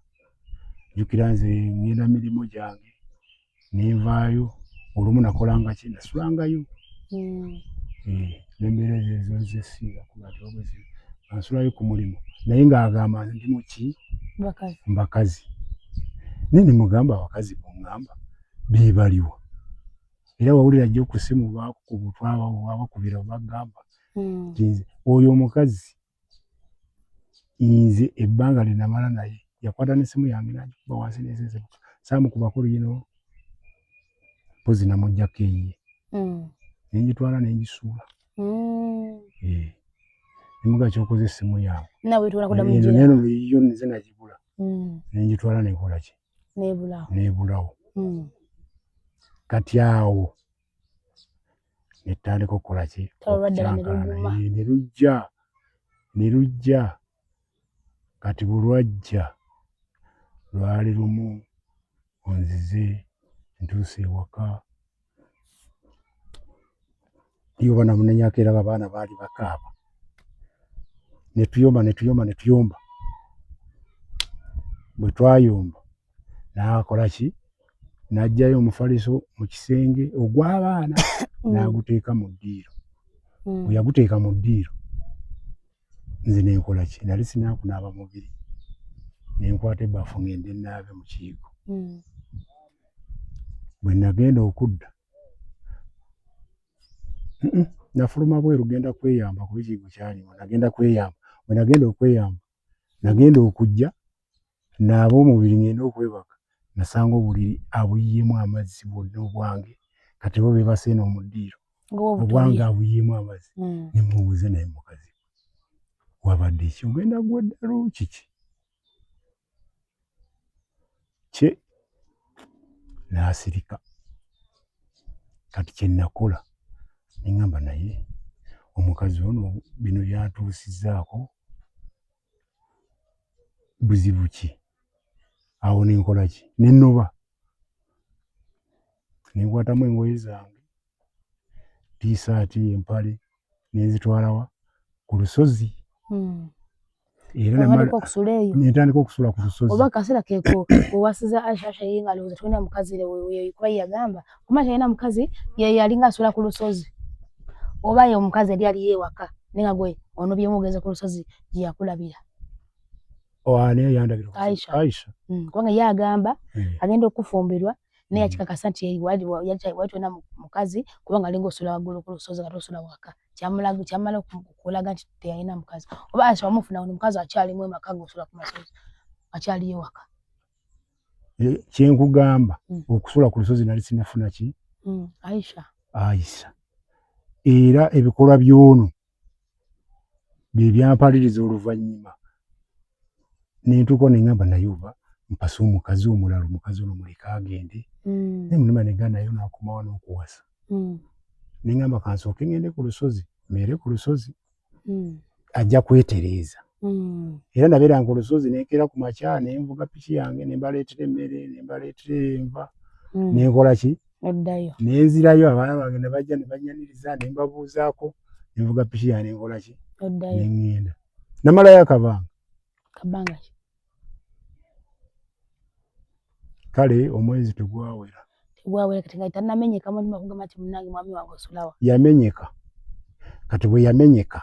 jjukira nze ŋŋenda mirimu gyange ne nvaayo olumu nakolanga ki? Nasulangayo. N'embeera ezo zesiira kuba tewabwezi nsulayo ku mulimu naye ng'agamba nze ndi mu ki? Mbakazi. Naye ne mugamba abakazi b'oŋŋamba beebaliwa. Era wawulira ajja ku ssimu babakubira bagamba oyo omukazi nze ebbanga lye namala naye yakwata n'essimu yange n'agikuba wansi n'esesebuka. Saamukubako luyino mpozi namuggyako eyiye. Ne ngitwala ne ngisuula. Ne mugamba ky'okoze essimu yange. Eno yo nze nagibula. Ne ngitwala ne nkola ki? N'ebulawo. Kati awo netandika okukola ki okucankana ne lujja kati bulwajja lwali lumu onzize ntuuse ewaka yoba namunennyako era abaana baali bakaaba netuyomba bwe twayomba n'akola ki n'aggyayo omufaliso mu kisenge ogw'abaana n'aguteeka mu ddiiro bwe yaguteeka mu ddiiro nze ne nkola ki nali sinaakunaaba mubiri ne nkwata ebbaafu ngende nnaabe mu kiyiko bwe nagenda okudda nafuluma bweru genda kweyamba kuba ekiyiko kyalimu nagenda kweyamba bwe nagenda okweyamba nagenda okujja naaba omubiri ngenda okwebaka nasanga obuliri abuyiyeemu amazzi bwonna obwange kati bo beebase eno mu ddiiro obwange abuyiyeemu amazzi ne mubuuza naye mukazi wabadde ki ogenda gwa eddalu kiki kye n'asirika kati kye nakola ne ŋŋamba naye omukazi ono bino byantuusizzaako buzibu ki awo ne nkola ki ne nnoba ne nkwatamu engoye zange tiisaati empale ne nzitwala ku lusozi era netandika okusula ku lusozi oba kaseera keeko owasiza Asha ye nga alowooza tolina mukazi kuba yagamba kumanya talina mukazi ye yalinga asula ku lusozi oba ye omukazi yali aliyo ewaka naye nga gwe onobyemu ogenze ku lusozi gye yakulabira ani yandabira Aisha kubanga ye agamba agenda okufumbirwa naye yakikakasa nti wali tolina mukazi kubanga alinga osula waggulu ku lusozi nga tosula waka kyamala okulaga nti teyalina mukazi oba Aisha wamufuna omukazi akyalimu emaka ng'osula ku masozi akyaliyo ewaka kyenkugamba okusula ku lusozi nali sinafuna ki Aisha era ebikolwa by'ono bye byampaliriza oluvannyuma nentuuka ne ŋŋamba naye oba mpase omukazi omulala omukazi ono muleke agende naye mulema ne gana naye n'akomawo n'okuwasa ne ŋŋamba kansooke ŋŋende ku lusozi mbeere ku lusozi ajja kwetereeza era nabeeranga ku lusozi nenkera ku makya ne nvuga piki yange ne mbaleetera emmere ne mbaleetera enva ne nkola ki ne nzirayo abaana bange ne bajja ne bannyaniriza ne mbabuuzaako ne nvuga piki yange ne nkola ki ne ŋŋenda namalayo kabanga ki kale omwezi tegwawera kati nga tannamenyeka mulimu kugamba nti munnange mwami wange osulawa yamenyeka kati bwe yamenyeka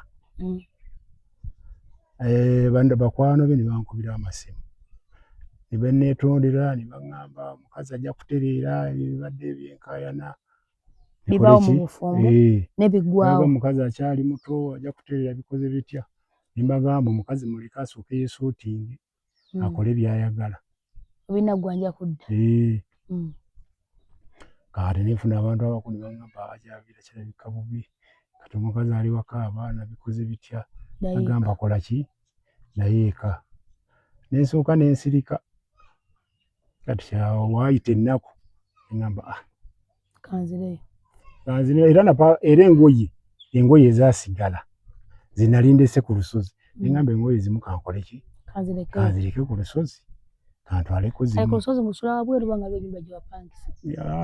bakwano be ne bankubira amasimu ne banneetondera ne baŋŋamba omukazi ajja kutereera ebibadde ebyenkayana bibawo mu bufumbo n'ebiggwawo omukazi akyali muto ajja kutereera bikoze bitya ne mbagamba omukazi muleke asooke yeesootinge akole by'ayagala obinaggwanja kudda kati nenfuna abantu abakulu ne baŋŋamba ajaabira kirabika bubi kati omukazi ali waka abaana bikoze bitya agamba akola ki naye eka nensooka nensirika kati waayita ennaku neŋŋamba kanzireyo era engoye ezaasigala ze nali ndese ku lusozi neŋŋamba engoye ezimu kankole ki kanzireke ku lusozi kantwaleko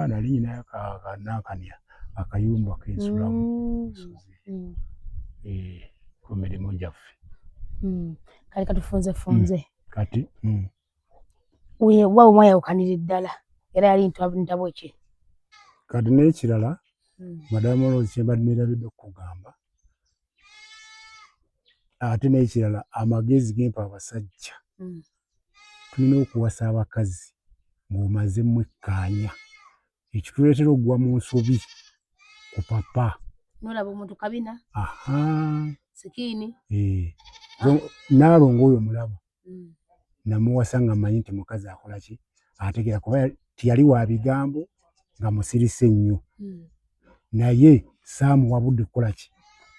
nali nyinayo kanankania akayumba kensulamu lusozi ku mirimu gyaffe kale katufunze kati wa mwayawukanira ddala era yali ntabo ki kati n'ekirala madamu Rose kyembadde neerabidde okukugamba ate n'ekirala amagezi gempa abasajja tulina okuwasa abakazi ng'omazemu ekkaanya ekituleetera okugwa mu nsobi ku papa nolaba omuntu kabina sikiini naalongo oyo mulaba namuwasa nga mmanyi nti mukazi akola ki ategeera kuba tiyali wa bigambo nga musirise nnyo naye saamuwabudde kukola ki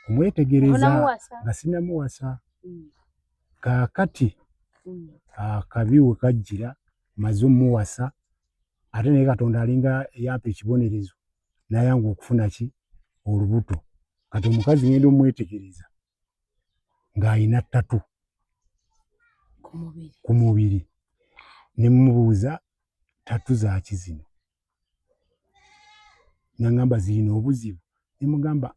kumwetegereza nga sinnamuwasa kaakati akabi we kajjira maze omuwasa ate naye Katonda alinga eyampa ekibonerezo nayangu okufuna ki olubuto kati omukazi ngenda omwetegereza ng'ayina ttatu ku mubiri ne mmubuuza ttatu zaaki zino n'aŋŋamba zirina obuzibu ne mugamba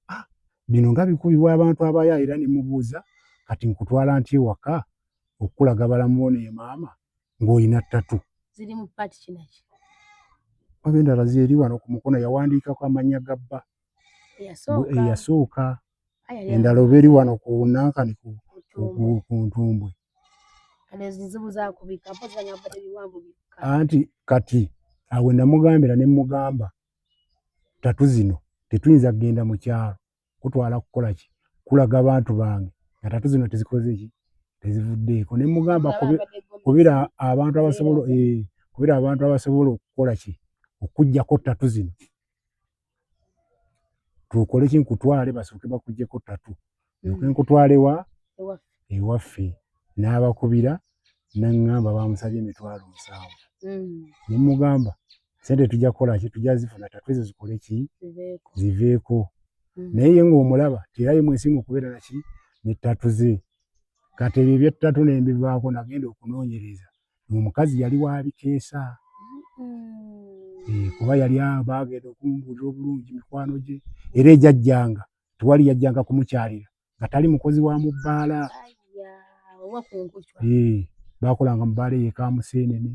bino nga bikubibwa abantu abayaaye era ne mubuuza kati nkutwala nti ewaka okulaga balamu bo ne maama ng'olina ttatu ziri mu paati kinaki waba endala ziri wano ku mukono yawandiikako amannya ga bba eyasooka endala oba eri wano ku nankani ku ntumbwe anti kati awe namugambira ne mugamba ttatu zino tetuyinza kugenda mu kyalo kutwala kukola ki kulaga abantu bange nga ttatu zino tezikoze ki tezivuddeeko ne mugamba kubira abantu abasobola okukola ki okuggyako ttatu zino tukole ki nkutwale basooke bakuggyeko ttatu nkutwale wa ewaffe n'abakubira n'aŋŋamba bamusabye $7,000 ne mugamba sente tujja kukola ki tujja zifuna ttatu ezo zikole ki ziveeko naye ye ng'omulaba terayo mwesimba okubeera naki ne ttatu ze kati ebyo ebyettatu ne mbivaako nagenda okunoonyereza omukazi yali wabikeesa kuba yali baagenda okumbuulira obulungi mikwano gye era ejajjanga tewali yajjanga kumukyalira nga tali mukozi wa mu bbaala baakolanga mu bbaala eyo ekamuseenene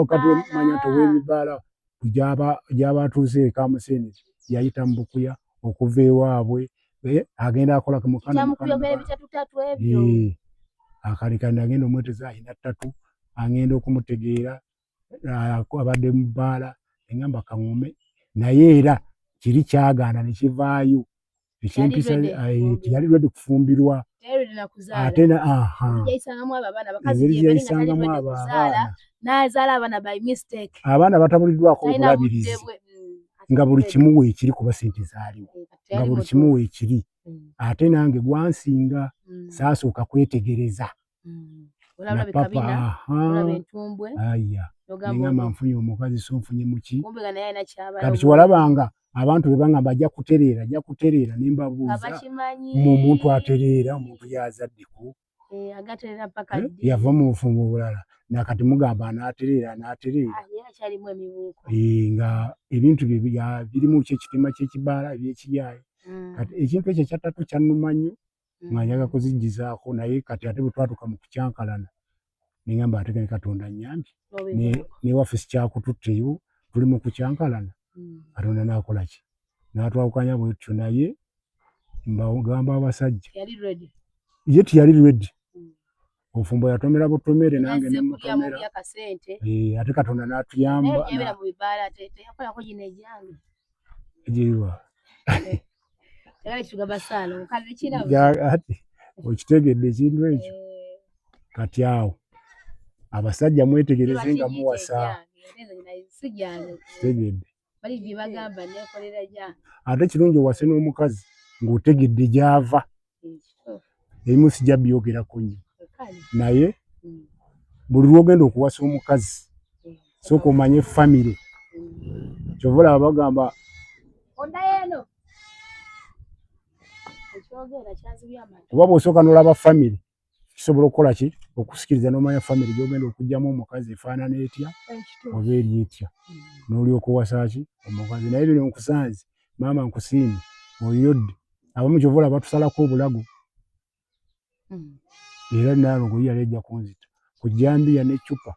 kati manya nti ow'emibaala gy'abatuuse ekamuseenene yayita mu bukuya okuva ewaabwe agenda akola akalikani agenda omweteza ayina ttatu agenda okumutegeera abadde mu bbaala eŋŋamba kaŋume naye era kiri kyagaana ne kivaayo ekyempisa tiyali lwedde kufumbirwa ate engeri gyeyayisangamu abo abaana batabuliddwako obulabirizi nga buli kimu weekiri kuba sente zaaliwo nga buli kimu weekiri ate nange gwansinga saasooka kwetegereza na papa neŋŋamba nfunye omukazi so nfunye muki kati kiwalabanga abantu be baŋŋamba ajja kutereera ne mbabuuza omuntu atereera omuntu yazaddeko yava mu bufumbo bulala nakati mugamba anaatereera nga ebintu bye birimu kyekitima ky'ekibaala ebyekiyaaye kati ekintu ekyo ekyattatu kyannuma nnyo nga njaga kuzijjizaako naye kati ate bwe twatuuka mu kukyankalana neŋŋamba ate ne Katonda annyambye newaffe sikyakututteyo tuli mu kukyankalana Katonda naakola ki n'atwawukanya bwe tutyo naye mbagamba abasajja ye tiyali lweddi obufumbo yatomera butomere nange ne mutomera ate Katonda n'atuyamba ati okitegedde ekintu ekyo kati awo abasajja mwetegereze nga muwasa kitegedde ate kirungi owase n'omukazi ng'otegedde gy'ava ebimu sijja byogerako nnyo naye buli lw'ogenda okuwasa omukazi sooka omanye famire kyova olaba bagamba oba bw'osooka n'olaba famire kisobola okukola ki okusikiriza n'omanya famire gy'ogenda okuggyamu omukazi efaanana etya oba eri etya n'olyoka owasa ki omukazi naye bino nkusanze maama nkusiimye oyodde abamu kyova olaba batusalako obulago era Naalongo yali ajja kunzita ku jjambiya n'eccupa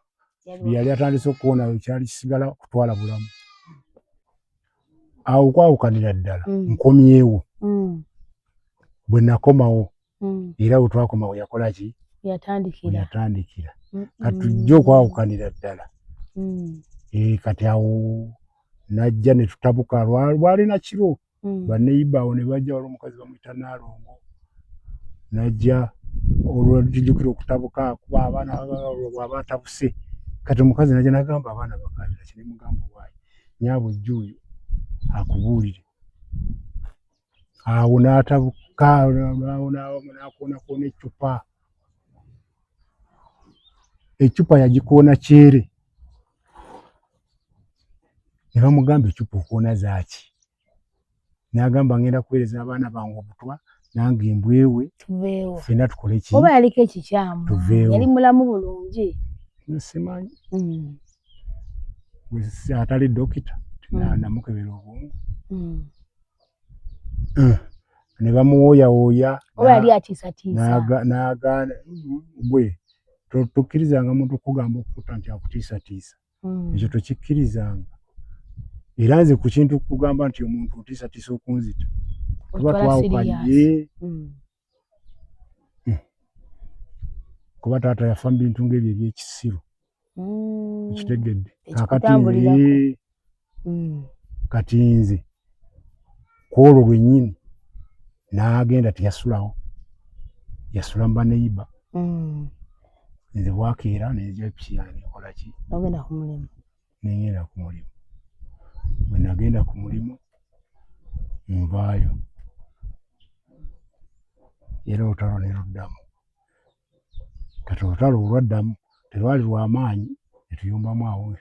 bye yali atandise okuwona kyali kisigala kutwala bulamu awo okwawukanira ddala nkomyewo bwe nakomawo era bwe twakomawo yakola ki yatandikira kati tujja okwawukanira ddala kati awo najja ne tutabuka lwalina kiro banneyiba awo ne bajja wali omukazi bamuyita Naalongo najja olwatujjukira okutabuka kuba abaana bw'aba atabuse kati omukazi najja n'agamba abaana bakaabira ki ne mugamba waayi nyaabwe jja oyo akubuulire awo n'atabuka n'akoonako eccupa yagikoona kyere ne bamugamba eccupa okoona zaaki n'agamba ngenda kuweereza abaana bange obutwa nange embwewe tuveewo ffenna tukole ki oba yaliko ekikyamu yali mulamu bulungi simanyi atali dokita namukebera obwongo ne bamuwooyawooya oba yali atiisatiisa n'agaana gwe tokkirizanga muntu kugamba okutta nti akutiisatiisa ekyo tokikkirizanga era nze ku kintu kugamba nti omuntu ntiisatiisa okunzita tuba twawukanye kuba taata yafa mu bintu ng'ebyo ebyekisiru ekitegedde kakati kati nze kwolwo lwennyini n'agenda tiyasulawo yasula mu baneiba nze bwakeera nenzira piki yange nkola ki ogenda ku mulimu nengenda ku mulimu bwe nagenda ku mulimu nvaayo era olutalo ne luddamu kati olutalo olwaddamu terwali lw'amaanyi ne tuyombamu awo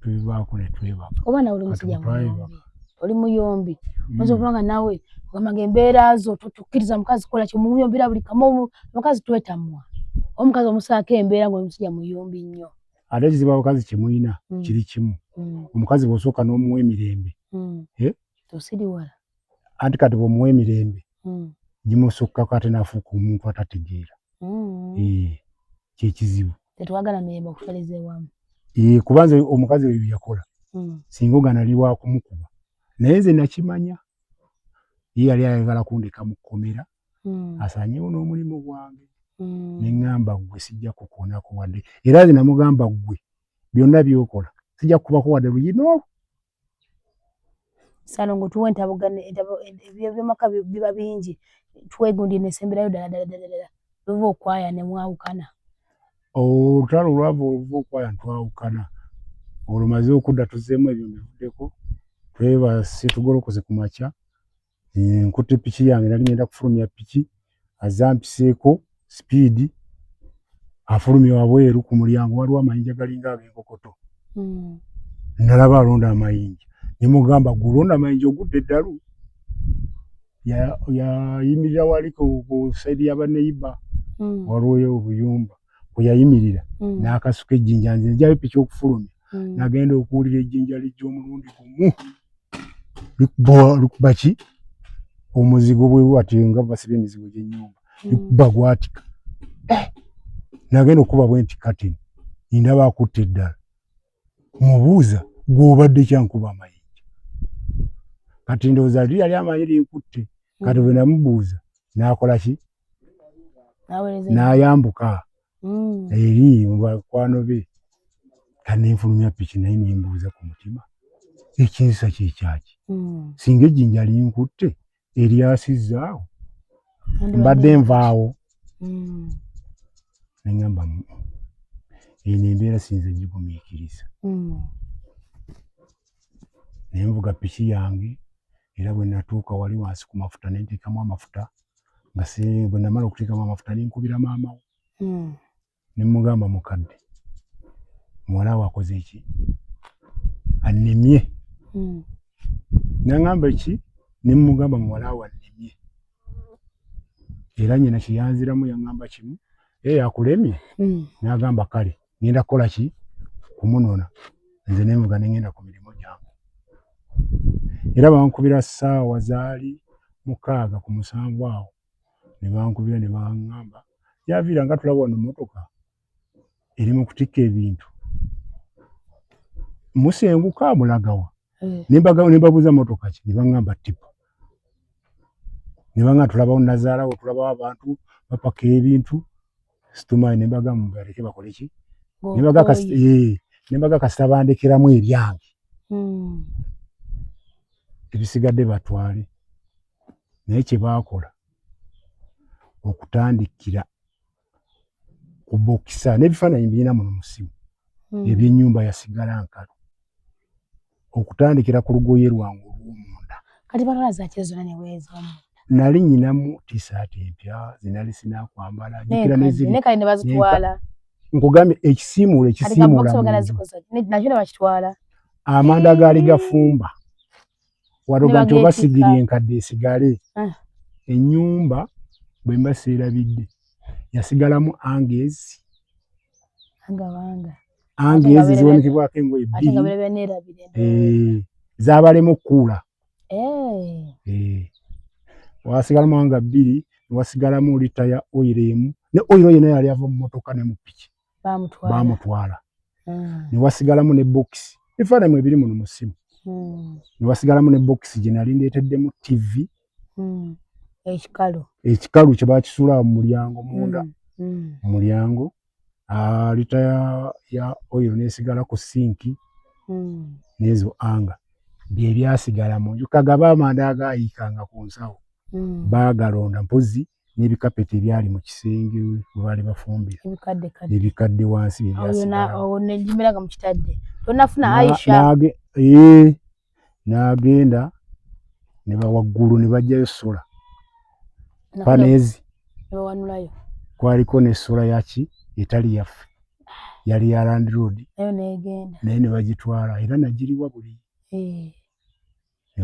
tubivaako ne twebaka oba nawe oli musajja muyombi oli muyombi oyinza okuba nga nawe ogamanga embeera zo tokkiriza mukazi kola ki muyombera buli kamu omukazi twetamwa omukazi omusaako embeera ng'oli musajja muyombi nnyo ate ekizibu abakazi kye mulina kiri kimu omukazi bw'osooka n'omuwa emirembe tosiriwala anti kati bw'omuwa emirembe gimusukkako ate n'afuuka omuntu atategeera kyekizibu tetwagala mirembe okufaliza ewamu kuba nze omukazi oyo yakola singa ogana ali wa kumukuba naye nze nakimanya ye yali ayagala kundeka mu kkomera asaanyewo n'omulimu gwange neŋŋamba ggwe sijja kukoonako wadde era nze namugamba ggwe byonna byokola sijja kukubako wadde luyina olwo Salongo tuwe ntabugane ebyomaka biba bingi twegundire nesemberayo ddala luva okwaya ne mwawukana olutalo lwava oluva okwaya ntwawukana olumaze okudda tuzzeemu ebyo bivuddeko twebase tugolokoze ku makya nkutte piki yange nali ngenda kufulumya piki azampiseeko sipiidi afulumye wabweru ku mulyango waliwo amayinja galinga ag'enkokoto nalaba alonda amayinja nemugamba gulonda amayinja ogudde eddalu yayimirira wali ku saidi y'abaneiba waliwo obuyumba bwe yayimirira n'akasuka ejjinja nze njayo piki okufulumya nagenda okuwulira ejjinja lijja omulundi gumu likuba ki omuzigo bwe wati nga basiba emizigo gy'ennyumba likuba gwatika nagenda okuba bwe nti kati ndaba akutte eddala mubuuza gw'obadde kyankuba amayinja kati ndowooza li yali amanyi linkutte kati bwe namubuuza n'akola ki n'ayambuka eri mu bakwano be kati nenfulumya piki naye nembuuza ku mutima ekinsa kyekyaki singa ejjinja linkutte eryasizzaawo mbadde nvaawo neŋŋamba eno embeera sinze gigumiikiriza naye nvuga piki yange era bwe natuuka wali wansi ku mafuta ne nteekamu amafuta nga bwe namala okuteekamu amafuta ne nkubira maama wo ne mugamba mukadde muwala we akoze eki annemye naŋŋamba eki ne mugamba muwala we annemye era nnyina kye yanziramu yaŋŋamba kimu akulemye n'agamba kale ngenda kukola ki kumunona nze ne nvuga ne ŋŋenda ku mirimu gyange era bankubira ssaawa zaali 6 ku 7 awo ne bankubira ne baŋŋamba yaviira nga tulaba wano emmotoka eri mu kutikka ebintu musenguka mulagawa ne mbabuuza mmotoka ki ne baŋŋamba tipa ne baŋŋamba tulabawo nazaalawo tulabawo abantu bapakira ebintu situmayi ne mbagamba baleke bakole ki ne mbaga kasita bandekeramu ebyange ebisigadde batwale naye kye baakola okutandikira ku bokisa n'ebifaananyi birina muno mu ssimu eby'ennyumba yasigala nkalu okutandikira ku lugoye lwange olw'omunda kati balala zaki zonna ne weezamu nali nnyinamu tisaati empya zinali sinaakwambala nekale ne bazitwala nkugambye ekisiimuula nakyo ne bakitwala amanda gaali gafumba waroga nti oba sigiri enkadde esigale. Ennyumba bwe mba seerabidde yasigalamu angezi. Angezi ziwanikibwako engoye bbiri zaabalemu okkuula. Wasigalamu anga bbiri, wasigalamu lita ya oyiro emu, ne oyiro yonna yali ava mu mmotoka ne mu ppiki baamutwala. Ne wasigalamu ne bokisi, ebifaananyi ebiri muno mu ssimu. Ne wasigalamu ne bokisi gye nali ndeeteddemu ttivi, ekikalu kye baakisuula mu mulyango munda mu mulyango. Lita ya oyiro n'esigala ku sinki n'ezo anga bye byasigala mu nju. Kagaba amanda agaayiikanga ku nsawo baagalonda, mpozi n'ebikapeti ebyali mu kisenge we baali bafumbira ebikadde wansi bye byasigalawo. N'agenda ne waggulu ne bajjayo sola paneezi, kwaliko ne sola yaki etali yaffe, yali ya Landlord, naye ne bagitwala era nagiriwa buli. Ne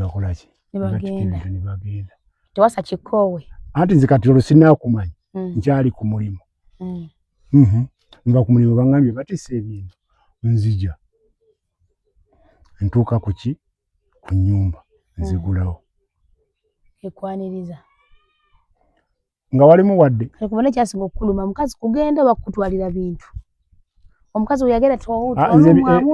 bakola ki? Ne bagenda. Tewasa kikoowe. Anti nze kati olwo sinnaakumanya, nkyali ku mulimu. Nva ku mulimu baŋŋambye batisse ebintu, nzija ntuuka ku ki? Ku nnyumba nzigulawo. Ekwaniriza. Nga walimu wadde. Kubona ekyasinga okukuluma mukazi kugenda oba kukutwalira bintu. Omukazi we yagenda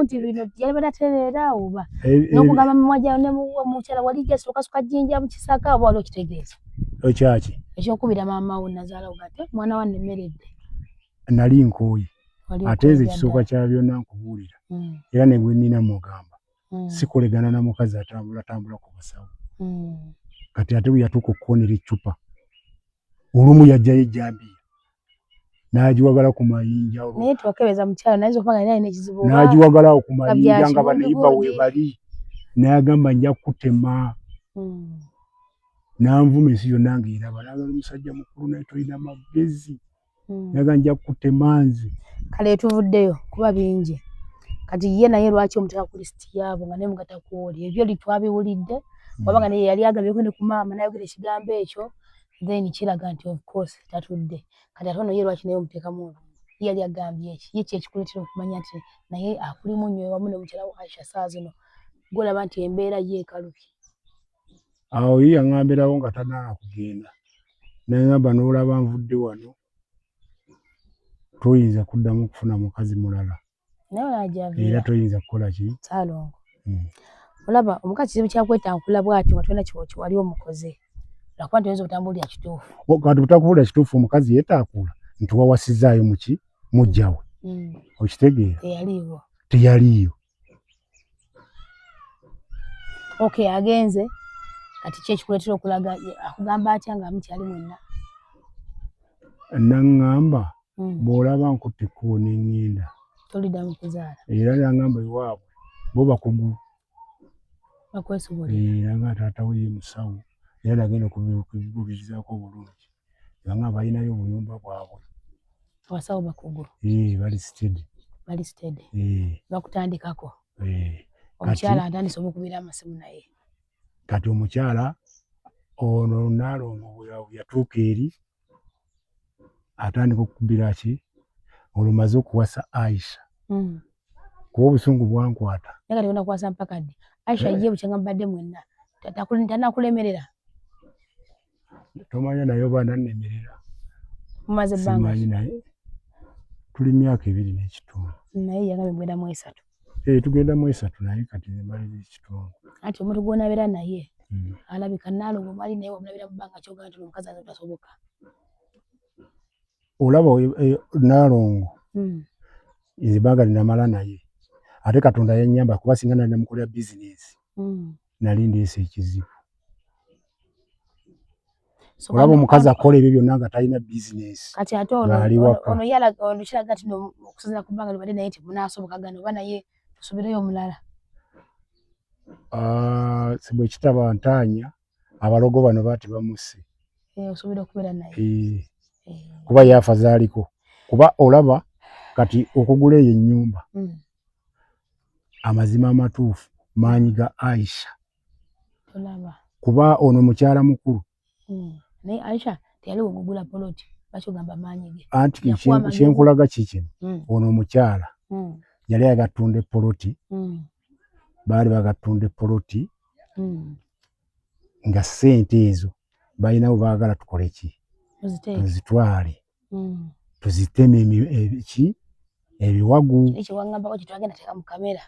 nti bino yali badatereera oba n'okugamba mumwajja ne mukyala wali jasooka sukajjinja mu kisaka oba wali okitegeeza. Ekyaki? Ekyokubira maama wo Nazaala ogate mwana wa nnemeredde. Nali nkooye. Ate nze ekisooka kya byonna nkubuulira. Era ne gwe nnina mugamba. Sikolegana na mukazi atambula ku basawo. Kati ate bwe yatuuka okukoonera eccupa. Olumu yajjayo ejjambiya. N'agiwagala ku mayinja. Naye twakebeza mukyala naye okubanga yali alina ekizibu. N'agiwagala ku mayinja nga bannayiba we bali. N'agamba nja kutema. N'anvuma ensi yonna ng'eraba. N'agamba omusajja mukulu naye tolina magezi. N'agamba nja kutema nze. Kale tuvuddeyo kuba bingi. Kati ye naye lwaki omuteeka ku lisiti yaabo nga ne mugatta ku oli. Ebyo twabiwulidde. Wabanga naye yali agabyeko ne ku maama n'ayogera ekigambo ekyo. Then kiraga nti of course tatudde. Kati ate ono ye lwaki naye omuteekamu olwo. Ye yali agambye eki. Ye kyekikuleetera okumanya nti naye akulimu nnyo wamu ne mukyala we Aisha saa zino. Gw'olaba nti embeera ye ekalubye. Awo ye yaŋŋambirawo nga tannaaba kugenda. N'agamba n'olaba nvudde wano toyinza kuddamu kufuna mukazi mulala. Era toyinza kukola ki? Saalongo. Olaba omukazi kizibu kyakwetankula bw'atyo nga tolina kiwali omukoze. Lwakuba nti oyinza obutambulira kituufu. Kati butakubulira kituufu omukazi yeetaakula nti wawasizaayo mu ki? Mujja we. Okitegeera? Teyaliiwo. Teyaliiyo. Okay, agenze. Kati ki ekikuleetera okulaga akugamba atya nga mukyali mwenna? N'aŋŋamba bw'olaba nkutte ekkubo ne ŋŋenda. Toliddamu kuzaala. Era n'aŋŋamba ewaabwe bo bakugu. Bakwesobolera. Nga taata we ye musawo. Era nagenda okubigubirizaako obulungi. Baŋŋamba balinayo obuyumba bwabwe. Abasawo bakugu. Bali steady. Bali steady. Bakutandikako. Omukyala atandise omukubira amasimu naye. Kati omukyala ono Naalongo bwe yatuuka eri atandika okukubira ki? Olumaze okuwasa Aisha. Kuba obusungu bwankwata. Naye kati onakuwasa mpaka ddi? Aisha ye bukyanga mbadde mwenna. Tannakulemerera. Tomanya naye oba nannemerera. Mumaze ebbanga. Simanyi naye. Tuli myaka 2 n'ekitundu. Naye yagambye mugenda mu 3. Tugenda mu 3 naye kati mbalira ekitundu. Ati omuntu gw'onabeera naye alabika Naalongo mwali naye wamulabira mu bbanga kyogamba nti omukazi aze tasoboka. Olaba Naalongo ebbanga linamala naye ate Katonda yannyamba kuba singa nali namukolera bizinesi nali ndeese ekizibu. Olaba omukazi akola ebyo byonna nga talina bizinesi. Kati ate ono kiraga nti okusinziira ku bbanga libadde naye nti munaasobokagana oba naye tusubireyo omulala. Bwe kitaba ntaanya abalogo bano baati bamusse. Osobola okubeera naye. Kuba yaafa zaaliko. Kuba olaba kati okugula eyo ennyumba amazima amatuufu maanyi ga Aisha kuba ono mukyala mukulu. Naye Aisha teyali wogugula poloti lwaki ogamba amaanyi ge? Anti kyenkulaga kikino ono omukyala yali agatunda epoloti, baali bagatunda epoloti nga ssente ezo balina bwe baagala tukole ki? Tuzitwale tuziteme ebiwagu. Ekyo wangambako kitwagenda teeka mu kamera.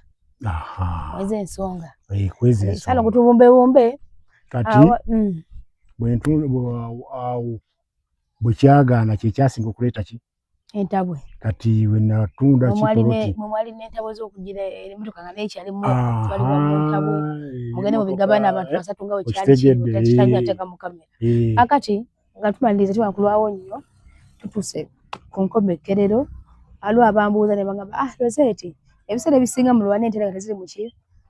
Kwezi ensonga. Kwezi ensonga. Sala kutubumbebumbe. Kati bwe kyagaana kye kyasinga okuleeta ki? Entabwe. Kati we natunda kipoloti. Mwali n'entabwe z'okugira emmotoka nga naye kyalimu twalibwa mu ntabwe. Mugende mubigabana abantu basatu nga bwe kyali kiteeka mu kamera. Akati nga tumaliriza tubakulwawo nnyo tutuuse ku nkomekerero aliwo abambuuza ne bagamba Rosette ebiseera ebisinga mu lwana entera nga teziri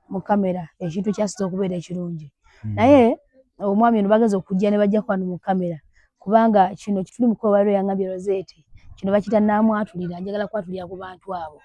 mu kamera ekintu kyasize okubeera ekirungi. Naye omwami ono bageza okujja ne bajja kwano mu kamera kubanga kino kituli mu kuba waliwo yangambye Rosette kino bakita naamwatulira njagala kwatulira ku bantu abo.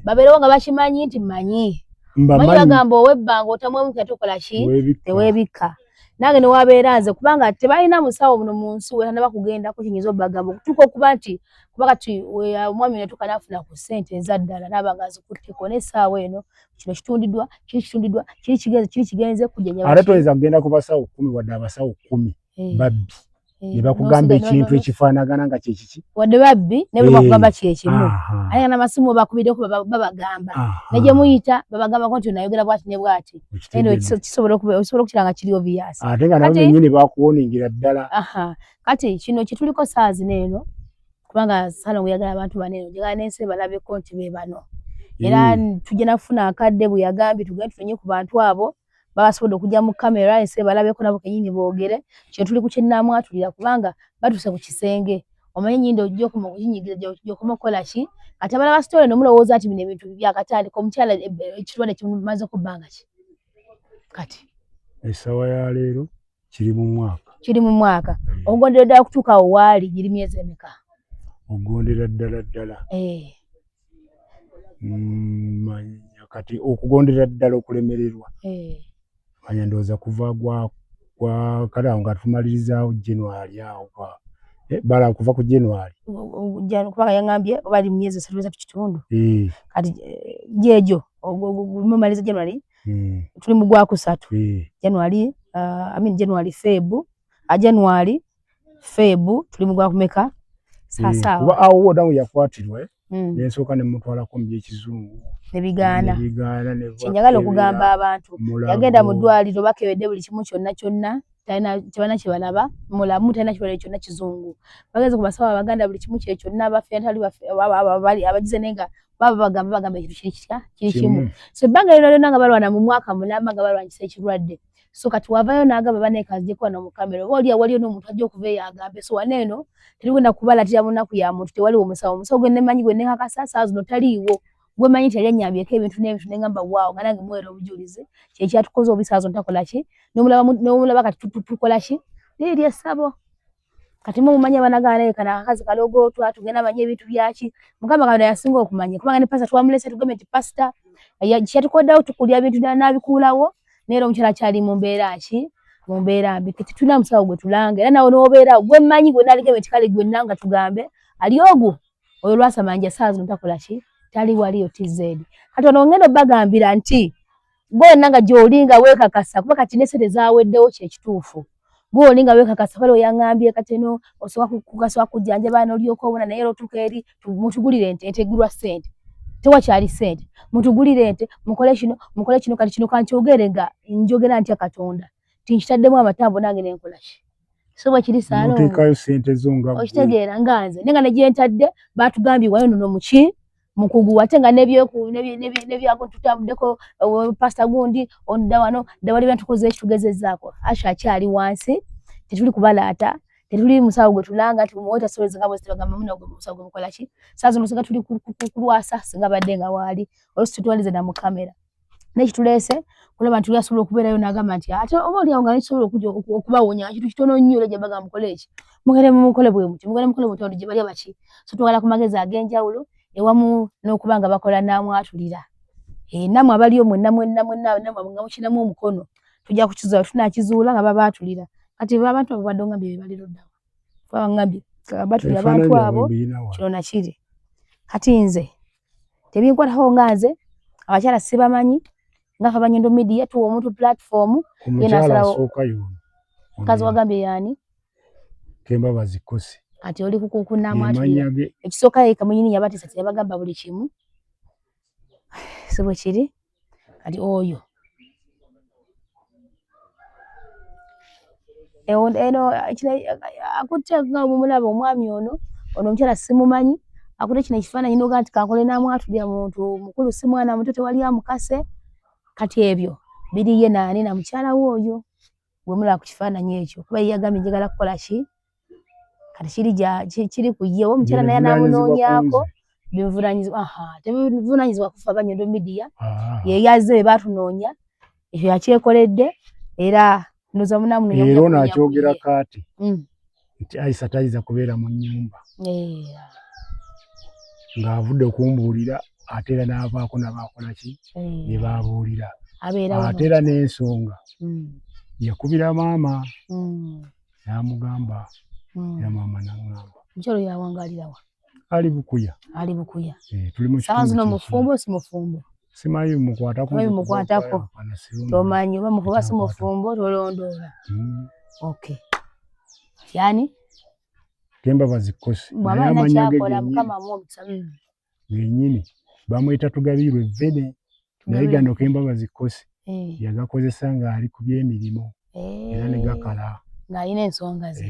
Babeerewo nga bakimanyi nti mmanyi. Manyi bagamba ow'ebbanga otamwemuka tokola ki? Teweebikka. Nange ne wabeera nze kubanga tebalina musawo muno mu nsi we tannaba kugendako kiyinza obbagamba okutuuka okuba nti kuba kati omwami yatuuka n'afuna ku ssente ezaddala n'aba nga azikutteko n'essaawa eno kino kitundiddwa kiri kigenze kujja. Ate toyinza kugenda ku basawo 10 wadde abasawo 10 babbi ne bakugamba ekintu ekifaanagana nga kye kiki? Wadde babbi ne buli bakugamba kyekimu. Ate nga n'amasimu bakubiddeko babagamba. Ne gye muyita babagambako nti onayogera bw'ati ne bw'ati. Eno kisobola okukira nga kiri obvious. Ate nga nabo bennyini bakuwoningira ddala. Kati kino kye tuliko saazi n'eno kubanga Salongo yagala abantu bano eno njagala n'ensi balabeko nti be bano. Era tujja nafuna akadde bwe yagambye tugende tufunye ku bantu abo babasobodde okujja mu kamera ensi balabeko nabo kennyini boogere kino tuli ku kyennaamwatulira kubanga batuuse ku kisenge omanyi nnyindo ojja okuma okukinyigiza gy'okoma okukola ki kati abalaba sitole nomulowooza nti bino ebintu byakatandika omukyala ekirwadde kimaze ku bbanga ki kati essaawa ya leero kiri mu mwaka ogondera ddala kutuuka awo waali giri myezi emeka? Ogondera ddala kati okugondera ddala okulemererwa manya ndowooza kuva gwa kale awo nga tumaliriza January awo bala kuva ku January kubanga yaŋŋambye bali mu myezi 3 kitundu kati jejo mumaliza January tuli mu gwa kusatu January February tuli mu gwa kumeka sasa kuba awo odamu yakwatirwa n'ensooka ne mutwalako mu by'ekizungu nebigaana kyenjagala okugamba abantu yagenda mu ddwaliro bakewedde buli kimu kyonna talina kye balaba mulamu talina kirwadde kyonna kizungu bageze ku basawo abaganda buli kimu kye kyonna abagize naye nga bagamba ekintu kiri kimu so ebbanga lino lyonna nga balwana mu mwaka mulamba nga balwanyisa ekirwadde so kati wavayo n'agamba baneekazijeko wano mu kamera oba waliyo n'omuntu ajja okuva eyo agambe so wano eno terigenda kubalatira mu nnaku ya muntu tewaliwo omusawo gwe nemanyi gwe nekakasa saa zino taliiwo gwe manyi nti yali annyambyeko ebintu n'ebintu ne ngamba waawo nga nange muweera obujulizi kyekyatukoze obi saa zino ntakola ki n'omulaba kati tukola ki liiryo essabo kati mumanyi abanagala naye kana akazi kalogootwa tugenda manyi ebintu byaki mukama katonda yasinga okumanya kubanga ne pasita twamulese tugambe nti pasita kyatukoddewo tukulya bintu n'abikuulawo neera omukyala kyali mu mbeera ki mu mbeera mbi kati tulina musawo gwe tulanga era nawe n'obeerawo gwe mmanyi gwe naaligamba nti kale gwe nanga tugambe ali ogwo oyo lwasamanja saa zino takola ki tali waliyo TZ kati ono ngenda obbagambira nti gwonna nga gy'olinga weekakasa kuba kati n'essente zaaweddewo kyekituufu gwe olinga weekakasa bali oyaŋŋambye kati eno osobola kugasobola kujjanjaba n'olyoka obona naye olwotuuka eri mutugulire ente egulwa ssente tewakyali ssente mutugulire ente mukole kino kati kino kankyogere nga njogera ntya Katonda tinkitaddemu amatambo nange nenkola ki so bwe kiri Salongo noteekayo ssente zo nga okitegeera nga nze naye nga ne gyentadde baatugambye wayo nono muki mukugu ate nga nebyago tutabuddeko pasita gundi onda wano dawali byantukoze ekitugezezzaako asha akyali wansi tetuli kubalaata tetuli musawo gwe tulanga tumuweta stories nga bwezi tubagamba muno gwe musawo gwe mukola ki saa zino singa tuli kulwasa singa badde nga waali olusi tutwalize na mu kamera nekituleese kulaba nti yasobola okubeerayo n'agamba nti ate oba oliawo nga nikisobola okubawonya ekintu kitono nnyo olwo gye bagamba mukole ki mugende mukole bwe muti olwo gye balya baki so twagala ku magezi ag'enjawulo ewamu n'okuba nga bakola naamwatulira nammwe abaliyo mwenna nga mukinamu omukono tujja kukizuula tunakizuula nga baba atulira kati abantu abo badonga bye baliro ddawa kwa ngambi batulira abantu abo kino nakiri kati nze tebinkwatako nga nze abakyala sibamanyi nga Kabanyendo Media tuwa omuntu platform omukyala asooka yono mukazi wagambye yani Kembabazi Kosi kati oli kukunaamu atulira ekisooka ye Kamunyini yabatisa yabagamba buli kimu sibwe kiri kati oyo eno akutte nga omulaba omwami ono omukyala simumanyi akutte kino ekifaananyi noga nti kankole namwatulira muntu mukulu si mwana muto tewali amukase kati ebyo biriye naani na mukyala we oyo gwe mulaba ku kifaananyi ekyo kuba yagambye njagala kukola ki kati kiri ku ye omukyala naye namunoonyaako tebivunaanyizibwa kufa Kabanyendo Media ye yazze be batunoonya ekyo yakyekoledde era ndoza munamunoonya era ono akyogera kaati nti Aisha tayiza kubeera mu nnyumba ng'avudde okumbuulira ate era n'avaako n'abaakola ki ne baabuulira ate era n'ensonga yakubira maama n'amugamba era maama n'aŋŋamba omukyala oyo awangaalirawa ali Bukuya tuli mu kitundu zino mufumbo si mufumbo simanyi bimukwatako tomanyi oba mukuba si mufumbo tolondoola yani Kembabazi Kosi bw'aba alina kyakola mukama amuwa yennyini bamwita Tugabirwe Vene naye gano Kembabazi Kosi yagakozesa ng'ali ku by'emirimu era ne gakala ng'alina ensonga ze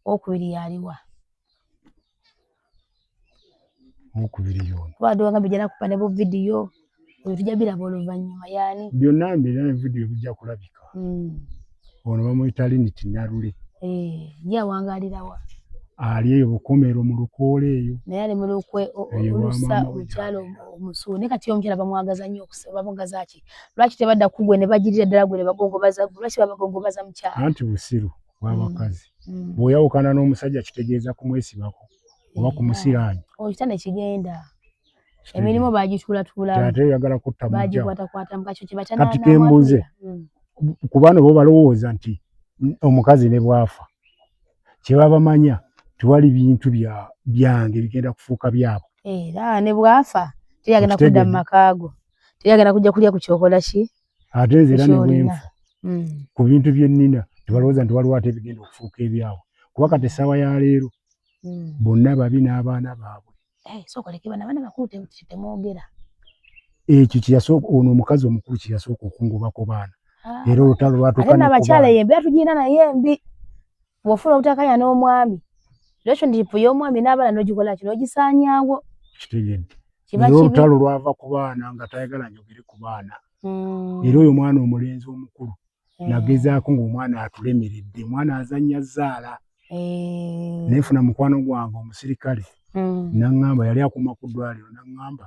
okubiri yaliwa okubiri yono badonga bijja nakupa ne bu vidiyo tujja biraba oluvannyuma yani byonna mbira ne vidiyo bijja kulabika ono bamuyita Liniti Nalule ye awangaalirawa ali eyo Bukomero mu Lukoola eyo naye ali mu lukwe olusa omukyalo omusuulu naye kati omukyala bamwagaza nnyo bamugaza ki lwaki tebadda kugwe ne bagirira ddala gwe ne bagongobaza gwe lwaki babagongobaza mukyala anti busiru bw'abakazi bw'oyawukana n'omusajja kitegeeza kumwesibako oba kumusiraanya kitane kigenda emirimu bagituulatulamu ate oyagala kutta bagikwatakwata mukakyo kati kembuuze ku bano bo balowooza nti omukazi ne bwafa kye babamanya tewali bintu byange bigenda kufuuka byabo era ne bwafa teyagenda kudda mu makaago teyagenda kujja kulya ku kyokola ki ate nze era ne bwenfa ku bintu bye nnina tebalowooza nti waliwo ate bigenda okufuuka ebyabwe kuba kati essaawa ya leero bonna babi n'abaana baabwe sokoleke bana abaana bakulu temwogera ekyo kyeyasooka ono omukazi omukulu kyeyasooka okungubako baana era olutalo lwatuuka ate n'abakyala yembi atugirina naye embi bw'ofuna obutakanya n'omwami relationship y'omwami n'abaana n'ogikola kino ogisaanyaawo kitegedde era olutalo lwava ku baana nga tayagala njogere ku baana era oyo omwana omulenzi omukulu nagezaako ng'omwana atulemeredde omwana azannya zzaala neefuna mukwano gwange omusirikale n'aŋŋamba yali akuuma ku ddwaliro n'aŋŋamba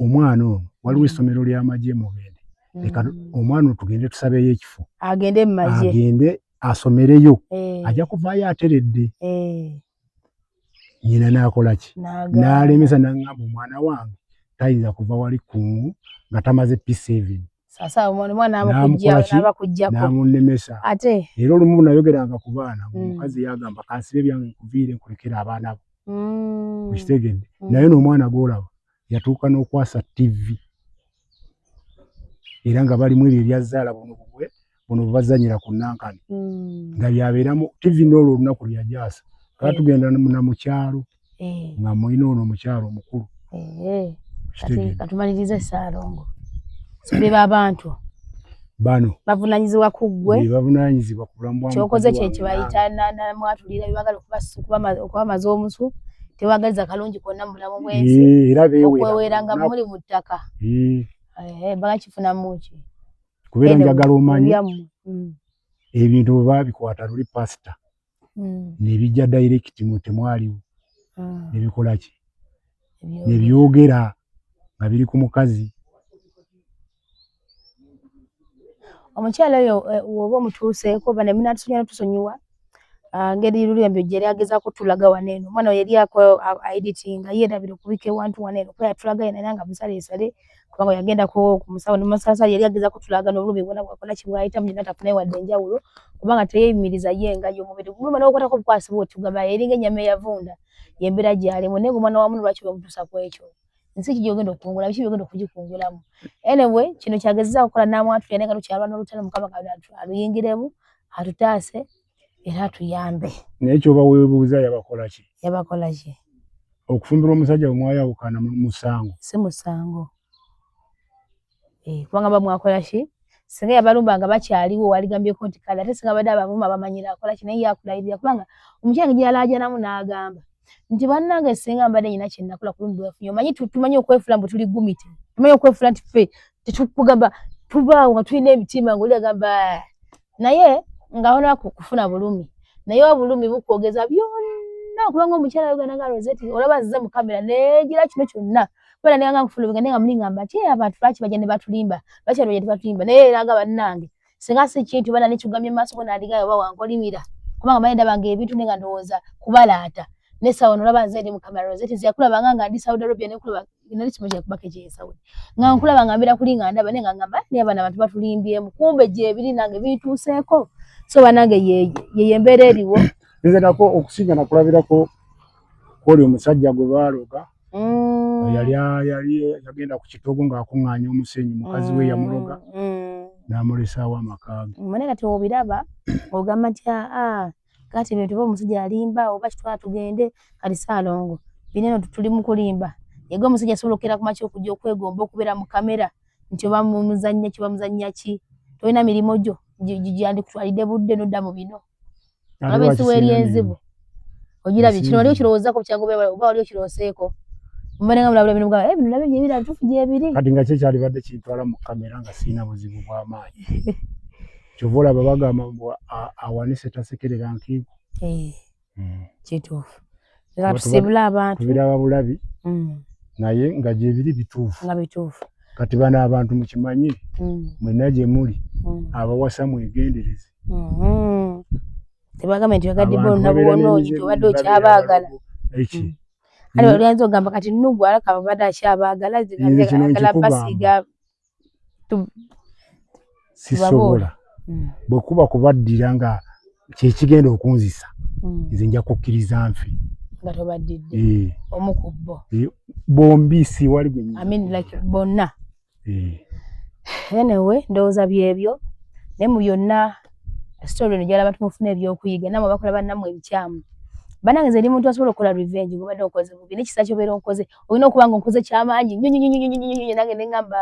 omwana ono waliwo essomero ly'amagye mugende leka omwana tugende tusabeyo ekifo agende asomereyo ajja kuvaayo ateredde nnyina n'akola ki n'alemesa n'aŋŋamba omwana wange tayinza kuva wali kungu nga tamaze P7 n'amunemesa era olumu nayogeranga ku baana omukazi yagamba kansibe byange nkuviire nkulekera abaana bo okitegedde naye n'omwana gw'olaba yatuuka n'okwasa TV era nga balimu ebyo ebyazzaala buno bwebazanyira ku Nankana nga byabeeramu TV n'olwo olunaku lyajaasa kaba tugenda na mukyalo nga mulina ono omukyalo omukulu katumalirize Ssaalongo beba abantu bano bavunaanyizibwa ku ggwe bavunaanyizibwa ku bulamu bwa kyokoze kye kibayita namwatulira bibagala okubamaza omusu tewagaliza kalungi konna mu bulamu bw'ensi okweweera nga muli mu ttaka bagakifunamu ki kubeera njagala omanyi ebintu bwe babikwata luli pasita ne bijja direct mu temwaliwo ne bikola ki ne byogera nga biri ku mukazi omukyala oyo woba omutuuseeko bane munatusonyiwa ngeri luli ambyo jeri ageza kutulaga waneno mwana yali ako editing yenda biro kubike wantu waneno kwa tulaga yenanga musale sale kubango yagenda ko kumusawo n'omusasa yali ageza kutulaga n'obulumi bwona bwakola kibwayita mu jinata fune wadde njawulo kubanga teyimiriza yenga yo mubiri guluma n'okwata ko kwasibo otugaba yeringa nyame yavunda yembera gyali munengo mwana wa munu lwaki bamutusa ku ekyo nsi kijogenda okungula bichi byogenda okujikungulamu anyway kino kyagezeza okukola namwatu yanenga lukyalwa n'olutalo mukama kadatu aluyingiremu atutaase era tuyambe nekyo bawebuuza yabakola ki okufumbira omusajja omwayawukana musango si musango kubanga bamwakola ki singa yabalumbanga bakyaliwo waligambyeko nti kale ate singa badde abavuma bamanyira akola ki naye yakulayirira kubanga omukyanga gyalaajanamu n'agamba nti bannange singa mbadde nyina kyennakola ku lundi lwafunye omanyi tumanyi okwefuula mbu tuli gumiti tumanyi okwefuula nti ffe tetukugamba tubaawo nga tulina emitima ngaoli agamba naye ngaona kufuna bulumi naye obulumi bukwogeza byonna kubanga omukyala yogana nga Rosette olaba azze mu kamera negira kino kyonna bala ne nga kufuna bigane nga mulingamba ati abantu lwaki bajja ne batulimba lwaki bajja ne batulimba naye era nga bannange singa si kintu bana nekigamye maaso bona aligayo bawa nkolimira kubanga bayenda bange ebintu nenga ndowooza kubalaata nesawo olaba nze ndi mu kamera Rosette ziyakulaba nga ndi Saudi Arabia ne kulaba nali kimoja kubake je Saudi nga nkulaba nga mbira kulinga ndaba nenga ngamba ne abana abantu batulimbyemu kumbe je ebiri nange bituuseeko so banange ye mbere eriwo nze nako okusinga nakulabirako koli omusajja gwe baaloga yali yagenda ku kitogo ng'akuŋŋaanya omusenyu mukazi we yamuloga n'amulesaawo amakaaga mane kati obiraba ogamba nti kati ebintu oba omusajja alimba oba kitwala tugende kati Ssaalongo bineno tuli mu kulimba yego omusajja asobola okukera ku makya okujja okwegomba okubeera mu kamera nti oba muzannya ki bamuzannya ki tolina mirimu gyo gyandikutwalidde budde nodda mu bino olaba ensibo eri enzibu ogirabye kino wali okirowoozaako bukyangu oba wali okirooseeko mubadde nga mulabula bino mugamba bino nabyo gyebiri bituufu gyebiri kati nga kyekyalibadde kintwala mu kamera nga sirina buzibu bw'amaanyi kyova olaba bagamba mbu awanise tasekerera nkiiko kituufu tusibula abantu tubiraba bulabi naye nga gyebiri bituufu kati bano abantu mukimanyi mwenna gye muli abawasa mwegendereze tebagamba nti ogadde bo nabuwonoonyi tobadde okyabaagala kale olyanza ogamba kati Nugu alaka babadde akyabaagala agala basiiga sisobola bwe kuba kubaddira nga kyekigenda okunzisa nze nja kukkiriza nfe nga tobaddidde omu ku bo bombi siwali gwe bonna anyway ndowooza byebyo naye mu byonna story eno gyalaba tumufuna ebyokuyiga namwe bakola bannammwe ebikyamu bannange nze ndi muntu asobola okukola revenge ngobadde okoze bubi nekisa kyobeera onkoze olina okuba nga onkoze kyamaanyi nange neŋŋamba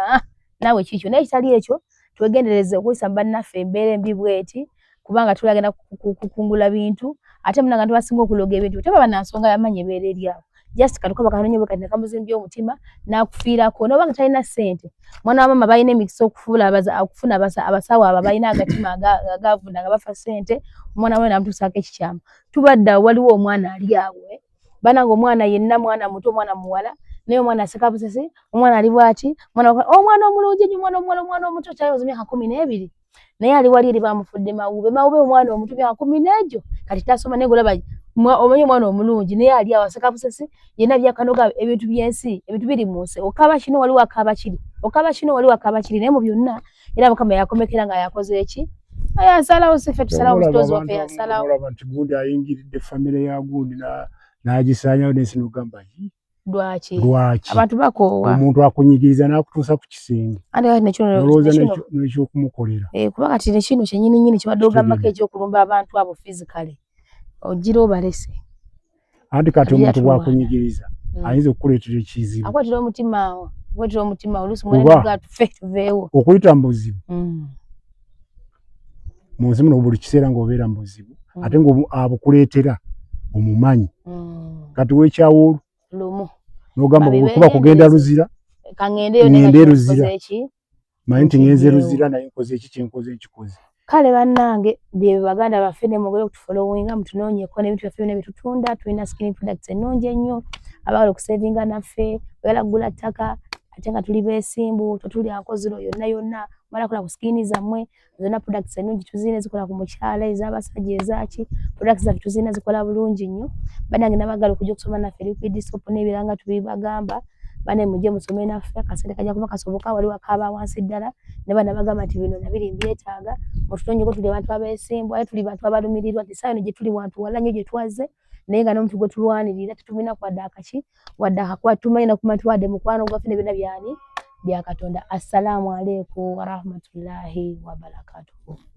naawe kikyo naye kitali ekyo twegendereze okuyisa mu bannaffe embeera embi bweti kubanga tulagenda kukungula bintu ate munanga ntibasinga okuloga ebintu tebaba na nsonga yamanyi ebeera eri awo just katuka bakanonye bwe kati nekamuzimbya omutima n'akufiirako n'obanga talina ssente mwana wa mama balina emikisa okufuna abasawo abo balina agatima agavunda nga bafa ssente omwana we namutuusaako ekikyamu tubadda waliwo omwana ali awo banange omwana yenna mwana muto omwana muwala naye omwana aseka busesi omwana ali bwati omwana omulungi nnyo omwana omuto kyayoza emyaka 12 naye ali wali eri bamufudde mawube omwana omuto myaka 10 kati tasoma naye golaba omanyi omwana omulungi naye ali awo aseka busesi yenna byakanoga ebintu by'ensi ebintu biri mu nsi okaba kino waliwo akaba kiri naye mu byonna era Mukama yakomekera nga yakoze eki yasalawo sife tusalawo mutozi waffe yasalawo olaba nti gundi ayingiridde famire ya gundi n'agisaanyawo n'ensi n'ogamba lwaki abantu bakoowa omuntu akunyigiriza n'akutuusa ku kisenge olowooza n'ekyokumukolera kuba kati nekino kyennyini kibadde ogambako ekyokulumba abantu abo physically ogira obalese anti kati omuntu bwakunyigiriza ayinza okukuleetera ekizibu akwatira omutima oluusi mwene tuveewo okuyita mu buzibu mu nsi muno buli kiseera ng'obeera mu buzibu ate ng'abukuleetera omumanyi kati weekyawo lumu n'ogamba bwekuba kugenda luzira ngende luzira manyi nti ngenze luzira naye nkoze eki kyenkoze nkikoze kale bannange bye baganda baffe ne mugole okutufollowinga mutunoonyeko n'ebintu byaffe byonna bye tutunda tulina skin products ennungi ennyo abagala okusevinga naffe oyala kugula ttaka ate nga tuli beesimbu totulya nkoziro yonna mala kola ku skin zammwe zonna products ennungi tuzina zikola ku mukyala ez'abasajja ezaki products zaffe tuzina zikola bulungi nnyo bannange nabagala okujja okusoma naffe liquid soap n'ebiranga tubibagamba bane mujje musome naffe akasente kajja kuba kasoboka waliwo akaaba wansi ddala ne bana bagamba nti bino nabiri mbyetaaga mututonnyeko tuli abantu abeesimbwa aye tuli bantu abalumirirwa nti saa ino gye tuli wantu wala nnyo gye twazze naye nga n'omuntu gwe tulwanirira tetumina kwadde akaki wadde akakwata tumanyi nakuma nti wadde mukwano gwaffe ne byonna byani bya Katonda. Assalamu alaikum warahmatullahi wabarakatuhu.